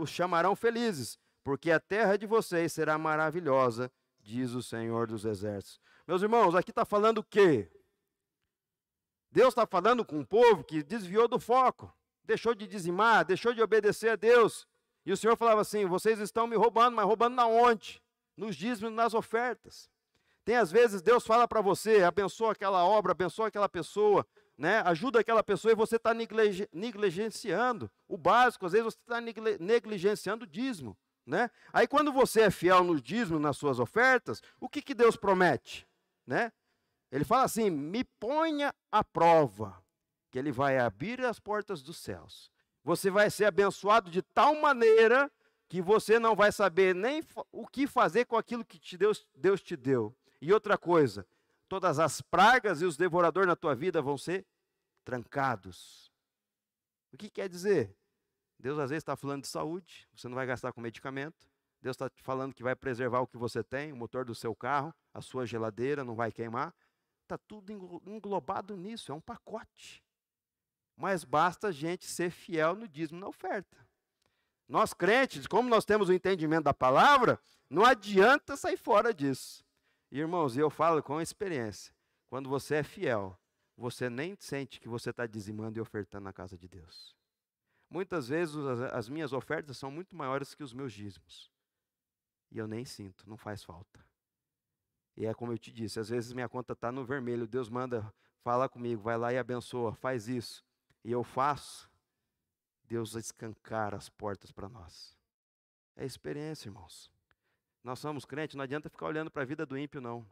chamarão felizes, porque a terra de vocês será maravilhosa, diz o Senhor dos Exércitos. Meus irmãos, aqui está falando o quê? Deus está falando com um povo que desviou do foco, deixou de dizimar, deixou de obedecer a Deus. E o Senhor falava assim, vocês estão me roubando, mas roubando na onde? Nos dízimos, nas ofertas. Tem às vezes, Deus fala para você, abençoa aquela obra, abençoa aquela pessoa, né? Ajuda aquela pessoa e você está negligenciando o básico, às vezes você está negligenciando o dízimo. Né? Aí quando você é fiel no dízimo, nas suas ofertas, o que Deus promete? Né? Ele fala assim, me ponha à prova, que Ele vai abrir as portas dos céus. Você vai ser abençoado de tal maneira que você não vai saber nem o que fazer com aquilo que Deus te deu. E outra coisa, todas as pragas e os devoradores na tua vida vão ser trancados. O que quer dizer? Deus às vezes está falando de saúde, você não vai gastar com medicamento. Deus está falando que vai preservar o que você tem, o motor do seu carro, a sua geladeira não vai queimar. Está tudo englobado nisso, é um pacote. Mas basta a gente ser fiel no dízimo e na oferta. Nós crentes, como nós temos o entendimento da palavra, não adianta sair fora disso. E, irmãos, eu falo com experiência, quando você é fiel, você nem sente que você está dizimando e ofertando na casa de Deus. Muitas vezes as minhas ofertas são muito maiores que os meus dízimos. E eu nem sinto, não faz falta. E é como eu te disse, às vezes minha conta está no vermelho, Deus manda, fala comigo, vai lá e abençoa, faz isso. E eu faço, Deus escancara as portas para nós. É experiência, irmãos. Nós somos crentes, não adianta ficar olhando para a vida do ímpio, não.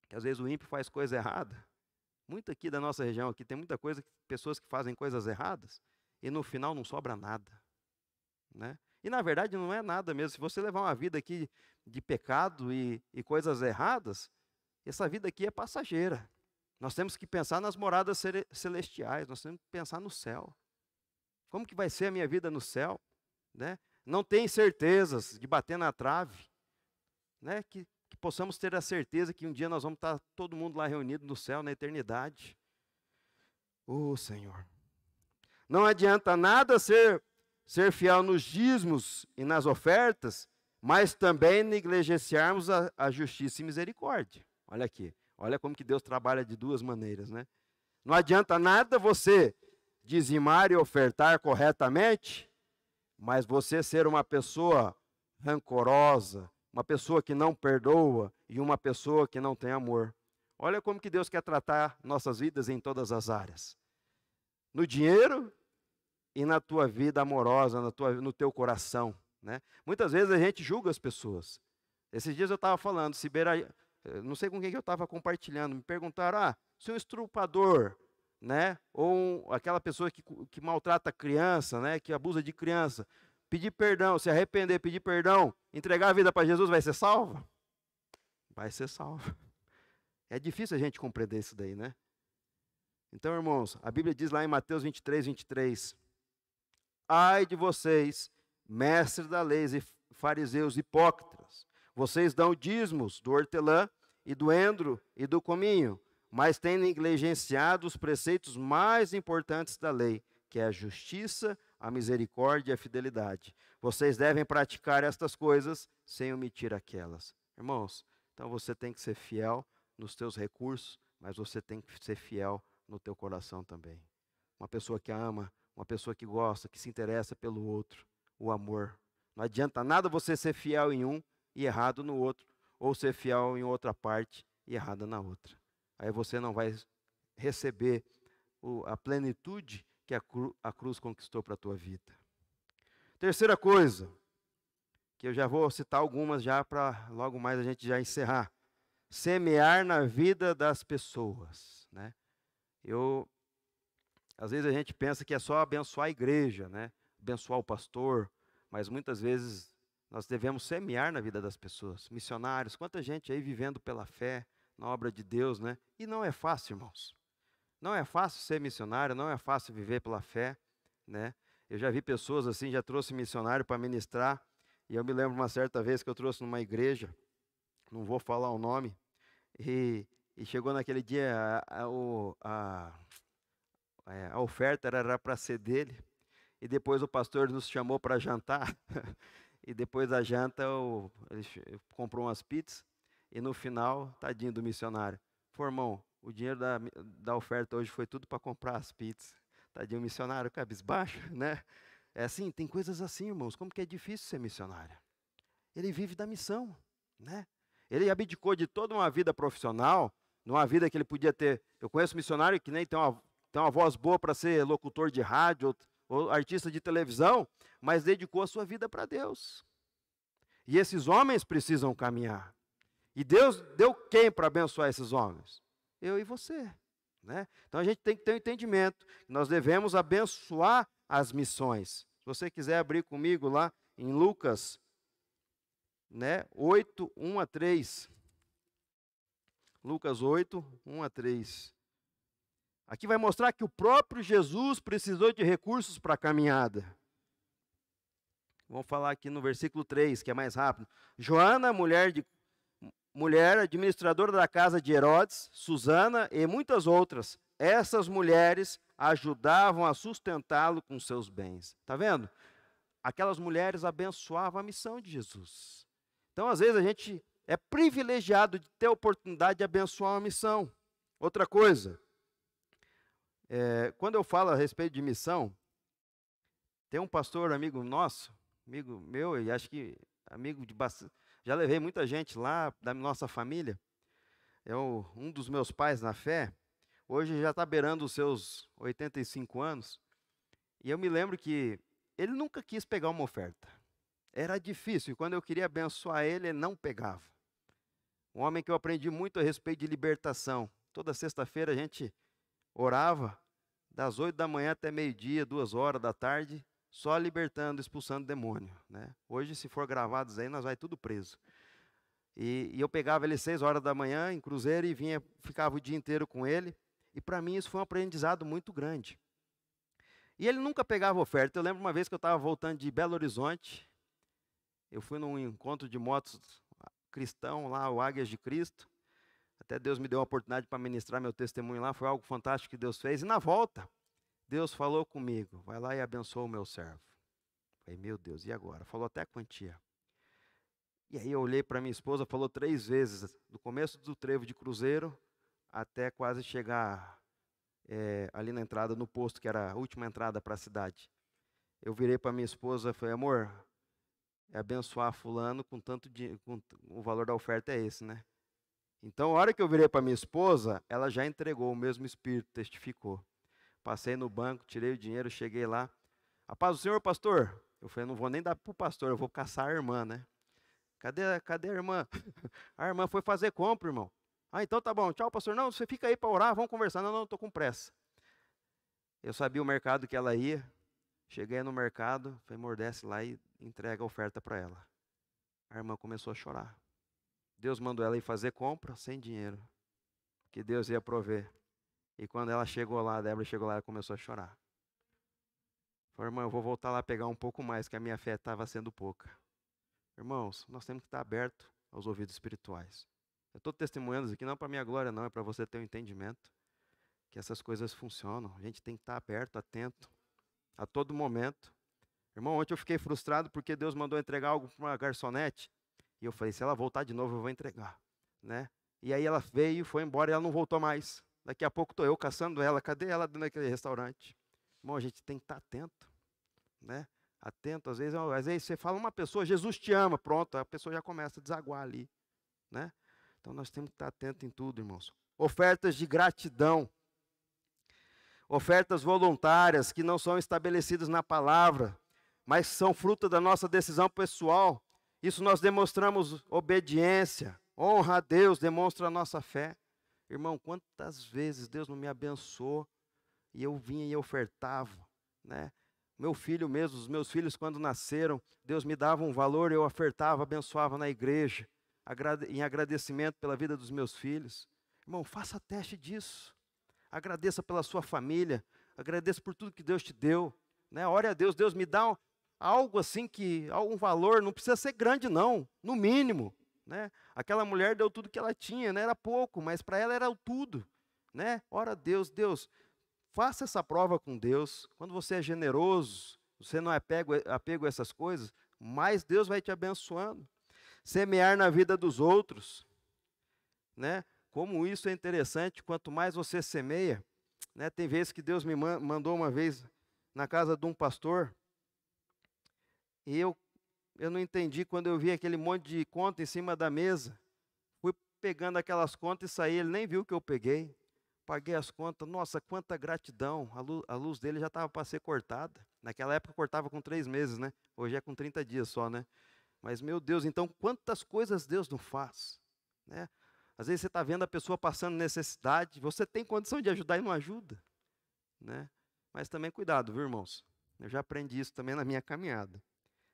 Porque às vezes o ímpio faz coisa errada. Muito aqui da nossa região, aqui tem muita coisa, pessoas que fazem coisas erradas, e no final não sobra nada. Né? E na verdade não é nada mesmo. Se você levar uma vida aqui de pecado e coisas erradas, essa vida aqui é passageira. Nós temos que pensar nas moradas celestiais, nós temos que pensar no céu. Como que vai ser a minha vida no céu? Né? Não tem certezas de bater na trave. Né? Que possamos ter a certeza que um dia nós vamos estar todo mundo lá reunido no céu, na eternidade. Oh, Senhor. Não adianta nada ser fiel nos dízimos e nas ofertas, mas também negligenciarmos a justiça e misericórdia. Olha aqui, olha como que Deus trabalha de duas maneiras, né? Não adianta nada você dizimar e ofertar corretamente, mas você ser uma pessoa rancorosa, uma pessoa que não perdoa e uma pessoa que não tem amor. Olha como que Deus quer tratar nossas vidas em todas as áreas. No dinheiro e na tua vida amorosa, no teu coração. Né? Muitas vezes a gente julga as pessoas. Esses dias eu estava falando, não sei com quem que eu estava compartilhando, me perguntaram, se um estrupador, né, ou aquela pessoa que maltrata a criança, né, que abusa de criança, pedir perdão, se arrepender, pedir perdão, entregar a vida para Jesus, vai ser salvo? Vai ser salvo. É difícil a gente compreender isso daí, né? Então, irmãos, a Bíblia diz lá em Mateus 23, 23, ai de vocês, mestres da lei e fariseus hipócritas, vocês dão dízimos do hortelã e do endro e do cominho, mas têm negligenciado os preceitos mais importantes da lei, que é a justiça, a misericórdia e a fidelidade. Vocês devem praticar estas coisas sem omitir aquelas. Irmãos, então você tem que ser fiel nos teus recursos, mas você tem que ser fiel no teu coração também. Uma pessoa que ama, uma pessoa que gosta, que se interessa pelo outro, o amor. Não adianta nada você ser fiel em um e errado no outro, ou ser fiel em outra parte e errada na outra. Aí você não vai receber a plenitude que a cruz conquistou para a tua vida. Terceira coisa, que eu já vou citar algumas já para logo mais a gente já encerrar. Semear na vida das pessoas, né? Às vezes a gente pensa que é só abençoar a igreja, né? Abençoar o pastor, mas muitas vezes Nós devemos semear na vida das pessoas. Missionários, quanta gente aí vivendo pela fé, na obra de Deus, né? E não é fácil, irmãos. Não é fácil ser missionário, não é fácil viver pela fé, né? Eu já vi pessoas assim, já trouxe missionário para ministrar, e eu me lembro uma certa vez que eu trouxe numa igreja, não vou falar o nome, e chegou naquele dia, a oferta era para ser dele, e depois o pastor nos chamou para jantar, e depois da janta ele comprou umas pizzas, e no final, tadinho do missionário, irmão, o dinheiro da oferta hoje foi tudo para comprar as pizzas. Tadinho missionário, cabisbaixo, né? É assim, tem coisas assim, irmãos, como que é difícil ser missionário. Ele vive da missão, né? Ele abdicou de toda uma vida profissional, numa vida que ele podia ter. Eu conheço missionário que nem tem uma voz boa para ser locutor de rádio ou artista de televisão, mas dedicou a sua vida para Deus. E esses homens precisam caminhar. E Deus deu quem para abençoar esses homens? Eu e você, né? Então a gente tem que ter um entendimento que nós devemos abençoar as missões. Se você quiser abrir comigo lá em Lucas, né, 8, 1 a 3. Lucas 8, 1 a 3. Aqui vai mostrar que o próprio Jesus precisou de recursos para a caminhada. Vamos falar aqui no versículo 3, que é mais rápido. Joana, mulher administradora da casa de Herodes, Susana e muitas outras. Essas mulheres ajudavam a sustentá-lo com seus bens. Está vendo? Aquelas mulheres abençoavam a missão de Jesus. Então, às vezes, a gente é privilegiado de ter a oportunidade de abençoar uma missão. Outra coisa, quando eu falo a respeito de missão, tem um pastor amigo nosso, amigo meu, e acho que amigo de bastante. Já levei muita gente lá da nossa família. Um dos meus pais na fé, hoje já está beirando os seus 85 anos. E eu me lembro que ele nunca quis pegar uma oferta. Era difícil, e quando eu queria abençoar ele não pegava. Um homem que eu aprendi muito a respeito de libertação. Toda sexta-feira a gente orava, das 8 da manhã até meio-dia, 2 horas da tarde, só libertando, expulsando demônio, né? Hoje, se for gravados aí, nós vai tudo preso. E eu pegava ele 6 horas da manhã em cruzeiro e ficava o dia inteiro com ele. E para mim isso foi um aprendizado muito grande. E ele nunca pegava oferta. Eu lembro uma vez que eu estava voltando de Belo Horizonte. Eu fui num encontro de motos cristão lá, o Águias de Cristo. Até Deus me deu a oportunidade para ministrar meu testemunho lá. Foi algo fantástico que Deus fez. E na volta, Deus falou comigo, vai lá e abençoa o meu servo. Falei, meu Deus, e agora? Falou até a quantia. E aí eu olhei para minha esposa, falou 3 vezes, do começo do trevo de cruzeiro até quase chegar ali na entrada, no posto, que era a última entrada para a cidade. Eu virei para minha esposa e falei, amor, abençoar fulano com o valor da oferta é esse, né? Então, a hora que eu virei para minha esposa, ela já entregou o mesmo espírito, testificou. Passei no banco, tirei o dinheiro, cheguei lá. A paz do Senhor, pastor? Eu falei, não vou nem dar para o pastor, eu vou caçar a irmã, né? Cadê a irmã? A irmã foi fazer compra, irmão. Ah, então tá bom, tchau, pastor. Não, você fica aí para orar, vamos conversar. Não, estou com pressa. Eu sabia o mercado que ela ia. Cheguei no mercado, falei, amor, desce lá e entrega a oferta para ela. A irmã começou a chorar. Deus mandou ela ir fazer compra sem dinheiro, que Deus ia prover. E quando ela chegou lá, a Débora chegou lá e começou a chorar. Falei, irmão, eu vou voltar lá pegar um pouco mais, que a minha fé estava sendo pouca. Irmãos, nós temos que estar abertos aos ouvidos espirituais. Eu estou testemunhando isso aqui não para minha glória, não, é para você ter um entendimento que essas coisas funcionam. A gente tem que estar aberto, atento, a todo momento. Irmão, ontem eu fiquei frustrado porque Deus mandou entregar algo para uma garçonete. E eu falei, se ela voltar de novo, eu vou entregar, né? E aí ela veio, foi embora e ela não voltou mais. Daqui a pouco estou eu caçando ela. Cadê ela dentro daquele restaurante? Irmão, a gente tem que estar atento, né? Atento. Às vezes você fala uma pessoa, Jesus te ama, pronto, a pessoa já começa a desaguar ali, né? Então nós temos que estar atentos em tudo, irmãos. Ofertas de gratidão. Ofertas voluntárias que não são estabelecidas na palavra, mas são fruto da nossa decisão pessoal. Isso nós demonstramos obediência, honra a Deus, demonstra a nossa fé. Irmão, quantas vezes Deus não me abençoou e eu vinha e ofertava, né? Meu filho mesmo, os meus filhos quando nasceram, Deus me dava um valor, eu ofertava, abençoava na igreja, em agradecimento pela vida dos meus filhos. Irmão, faça teste disso. Agradeça pela sua família, agradeça por tudo que Deus te deu, né? Ore a Deus, Deus me dá algo assim algum valor, não precisa ser grande não, no mínimo, né? Aquela mulher deu tudo que ela tinha, né? Era pouco, mas para ela era o tudo, né? Ora a Deus, Deus, faça essa prova com Deus. Quando você é generoso, você não é apego a essas coisas, mais Deus vai te abençoando. Semear na vida dos outros, né? Como isso é interessante, quanto mais você semeia, né? Tem vezes que Deus me mandou uma vez na casa de um pastor, e eu não entendi quando eu vi aquele monte de conta em cima da mesa. Fui pegando aquelas contas e saí, ele nem viu que eu peguei. Paguei as contas, nossa, quanta gratidão. A luz dele já estava para ser cortada. Naquela época cortava com 3 meses, né? Hoje é com 30 dias só, né? Mas, meu Deus, então quantas coisas Deus não faz, né? Às vezes você está vendo a pessoa passando necessidade, você tem condição de ajudar e não ajuda, né? Mas também cuidado, viu, irmãos? Eu já aprendi isso também na minha caminhada.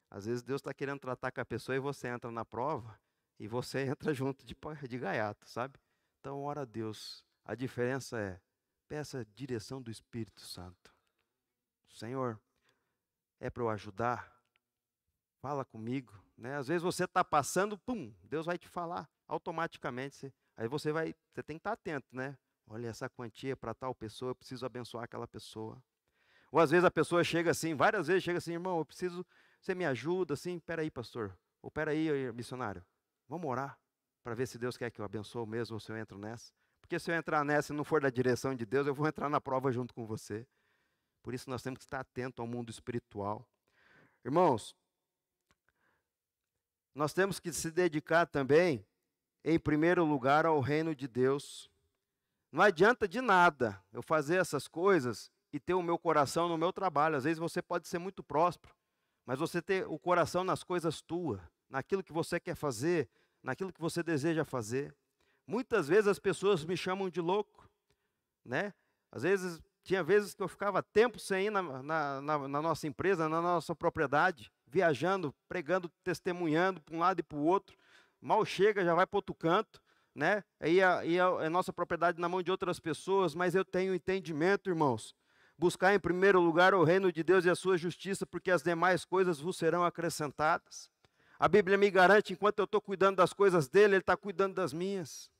Às vezes Deus está querendo tratar com a pessoa e você entra na prova e você entra junto de gaiato, sabe? Então, ora a Deus. A diferença é, peça a direção do Espírito Santo. Senhor, é para eu ajudar? Fala comigo, né? Às vezes você está passando, pum, Deus vai te falar automaticamente. Aí você tem que estar atento, né? Olha, essa quantia é para tal pessoa, eu preciso abençoar aquela pessoa. Ou às vezes a pessoa chega assim, várias vezes chega assim, irmão, você me ajuda, assim, peraí, pastor, ou peraí, missionário, vamos orar, para ver se Deus quer que eu abençoe mesmo, ou se eu entro nessa. Porque se eu entrar nessa e não for da direção de Deus, eu vou entrar na prova junto com você. Por isso nós temos que estar atento ao mundo espiritual. Irmãos, nós temos que se dedicar também, em primeiro lugar, ao reino de Deus. Não adianta de nada eu fazer essas coisas e ter o meu coração no meu trabalho. Às vezes você pode ser muito próspero, mas você ter o coração nas coisas tuas, naquilo que você quer fazer, naquilo que você deseja fazer. Muitas vezes as pessoas me chamam de louco, né? Às vezes, tinha vezes que eu ficava tempo sem ir na nossa empresa, na nossa propriedade, viajando, pregando, testemunhando para um lado e para o outro. Mal chega, já vai para outro canto, né? Aí a nossa propriedade na mão de outras pessoas, mas eu tenho entendimento, irmãos. Buscar em primeiro lugar o reino de Deus e a sua justiça, porque as demais coisas vos serão acrescentadas. A Bíblia me garante, enquanto eu estou cuidando das coisas dele, ele está cuidando das minhas.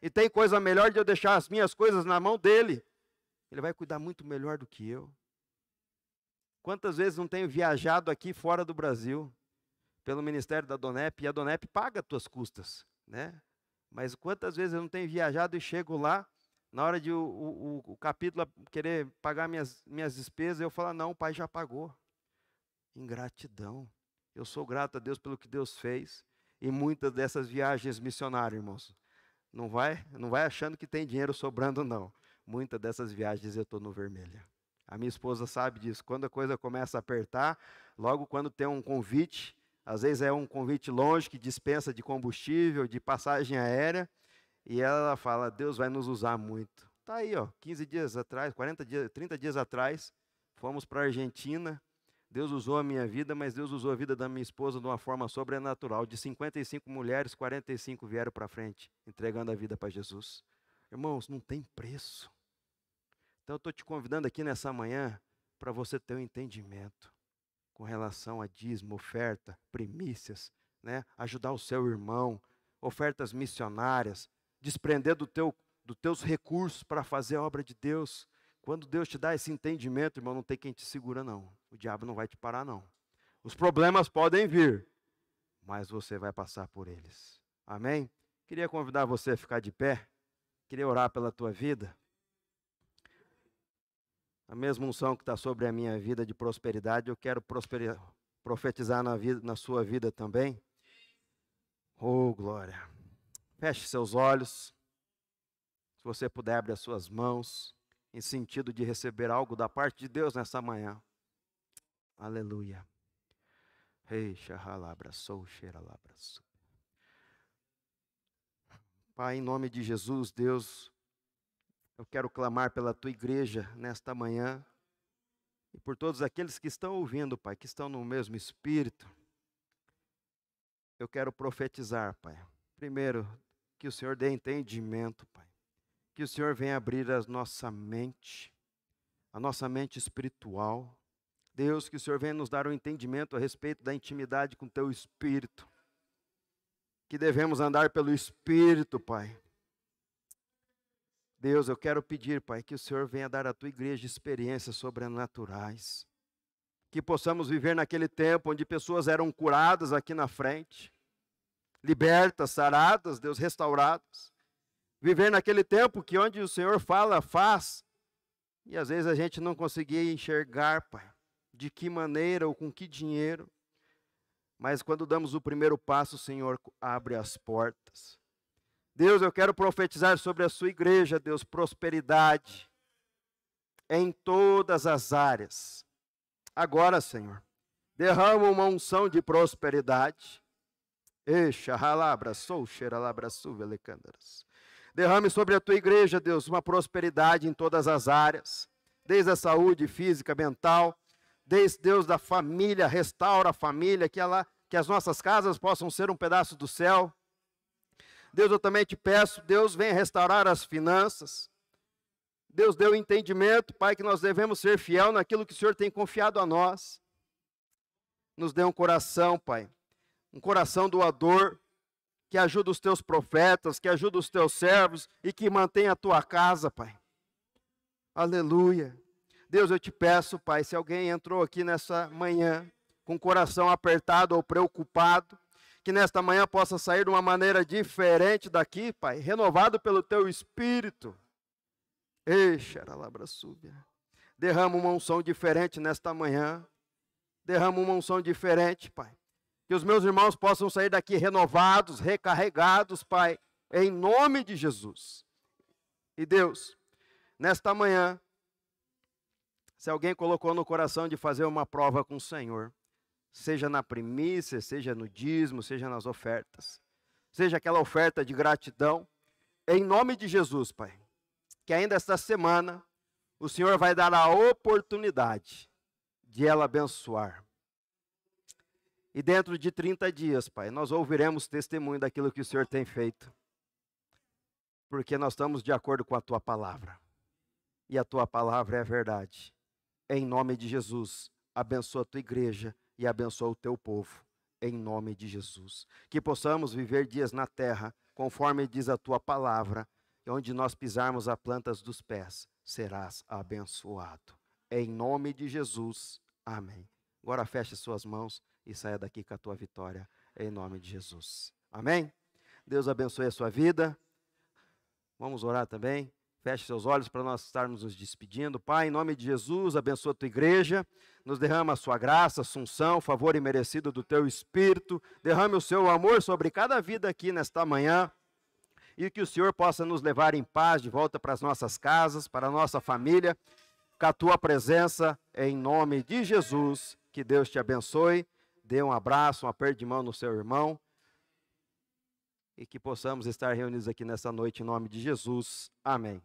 E tem coisa melhor de eu deixar as minhas coisas na mão dele. Ele vai cuidar muito melhor do que eu. Quantas vezes não tenho viajado aqui fora do Brasil, pelo ministério da Donep, e a Donep paga as tuas custas, né? Mas quantas vezes eu não tenho viajado e chego lá, na hora de o capítulo querer pagar minhas despesas, eu falo, não, o pai já pagou. Ingratidão. Eu sou grato a Deus pelo que Deus fez. E muitas dessas viagens missionárias, irmãos, não vai achando que tem dinheiro sobrando, não. Muitas dessas viagens eu estou no vermelho. A minha esposa sabe disso. Quando a coisa começa a apertar, logo quando tem um convite, às vezes é um convite longe, que dispensa de combustível, de passagem aérea, e ela fala, Deus vai nos usar muito. Está aí, ó, 15 dias atrás, 40 dias, 30 dias atrás, fomos para a Argentina. Deus usou a minha vida, mas Deus usou a vida da minha esposa de uma forma sobrenatural. De 55 mulheres, 45 vieram para frente, entregando a vida para Jesus. Irmãos, não tem preço. Então eu estou te convidando aqui nessa manhã para você ter um entendimento com relação a dízimo, oferta, primícias, né? Ajudar o seu irmão, ofertas missionárias, desprender dos teus recursos para fazer a obra de Deus. Quando Deus te dá esse entendimento, irmão, não tem quem te segura, não. O diabo não vai te parar, não. Os problemas podem vir, mas você vai passar por eles. Amém? Queria convidar você a ficar de pé. Queria orar pela tua vida. A mesma unção que está sobre a minha vida de prosperidade, eu quero profetizar na sua vida também. Oh, glória. Feche seus olhos. Se você puder, abre as suas mãos, em sentido de receber algo da parte de Deus nessa manhã. Aleluia. Pai, em nome de Jesus, Deus, eu quero clamar pela tua igreja nesta manhã. e por todos aqueles que estão ouvindo, Pai, que estão no mesmo espírito, eu quero profetizar, Pai. Primeiro, que o Senhor dê entendimento, Pai. Que o Senhor venha abrir a nossa mente espiritual. Deus, que o Senhor venha nos dar um entendimento a respeito da intimidade com o Teu Espírito. Que devemos andar pelo Espírito, Pai. Deus, eu quero pedir, Pai, que o Senhor venha dar à Tua igreja experiências sobrenaturais. Que possamos viver naquele tempo onde pessoas eram curadas aqui na frente, libertas, saradas, Deus, restauradas. Viver naquele tempo que onde o Senhor fala, faz, e às vezes a gente não conseguia enxergar, Pai, de que maneira ou com que dinheiro, mas quando damos o primeiro passo, o Senhor abre as portas. Deus, eu quero profetizar sobre a sua igreja, Deus, prosperidade em todas as áreas. Agora, Senhor, derrama uma unção de prosperidade. Derrame sobre a tua igreja, Deus, uma prosperidade em todas as áreas, desde a saúde física, mental, desde Deus da família, restaura a família, que as nossas casas possam ser um pedaço do céu. Deus, eu também te peço, Deus, venha restaurar as finanças. Deus, dê o entendimento, Pai, que nós devemos ser fiel naquilo que o Senhor tem confiado a nós. Nos dê um coração, Pai, um coração doador, que ajuda os teus profetas, que ajuda os teus servos e que mantenha a tua casa, Pai. Aleluia. Deus, eu te peço, Pai, se alguém entrou aqui nessa manhã com o coração apertado ou preocupado, que nesta manhã possa sair de uma maneira diferente daqui, Pai, renovado pelo teu Espírito. Derrama uma unção diferente nesta manhã. Derrama uma unção diferente, Pai. Que os meus irmãos possam sair daqui renovados, recarregados, Pai, em nome de Jesus. E Deus, nesta manhã, se alguém colocou no coração de fazer uma prova com o Senhor, seja na primícia, seja no dízimo, seja nas ofertas, seja aquela oferta de gratidão, em nome de Jesus, Pai, que ainda esta semana o Senhor vai dar a oportunidade de ela abençoar. E dentro de 30 dias, Pai, nós ouviremos testemunho daquilo que o Senhor tem feito. Porque nós estamos de acordo com a Tua palavra. E a Tua palavra é verdade. Em nome de Jesus, abençoa a Tua igreja e abençoa o Teu povo. Em nome de Jesus. Que possamos viver dias na terra, conforme diz a Tua palavra, e onde nós pisarmos as plantas dos pés, serás abençoado. Em nome de Jesus. Amém. Agora feche suas mãos e saia daqui com a tua vitória, em nome de Jesus. Amém? Deus abençoe a sua vida. Vamos orar também. Feche seus olhos para nós estarmos nos despedindo. Pai, em nome de Jesus, abençoa a tua igreja. Nos derrama a sua graça, assunção, favor imerecido do teu Espírito. Derrame o seu amor sobre cada vida aqui nesta manhã. E que o Senhor possa nos levar em paz de volta para as nossas casas, para a nossa família, com a tua presença, em nome de Jesus. Que Deus te abençoe. Dê um abraço, um aperto de mão no seu irmão. E que possamos estar reunidos aqui nessa noite em nome de Jesus. Amém.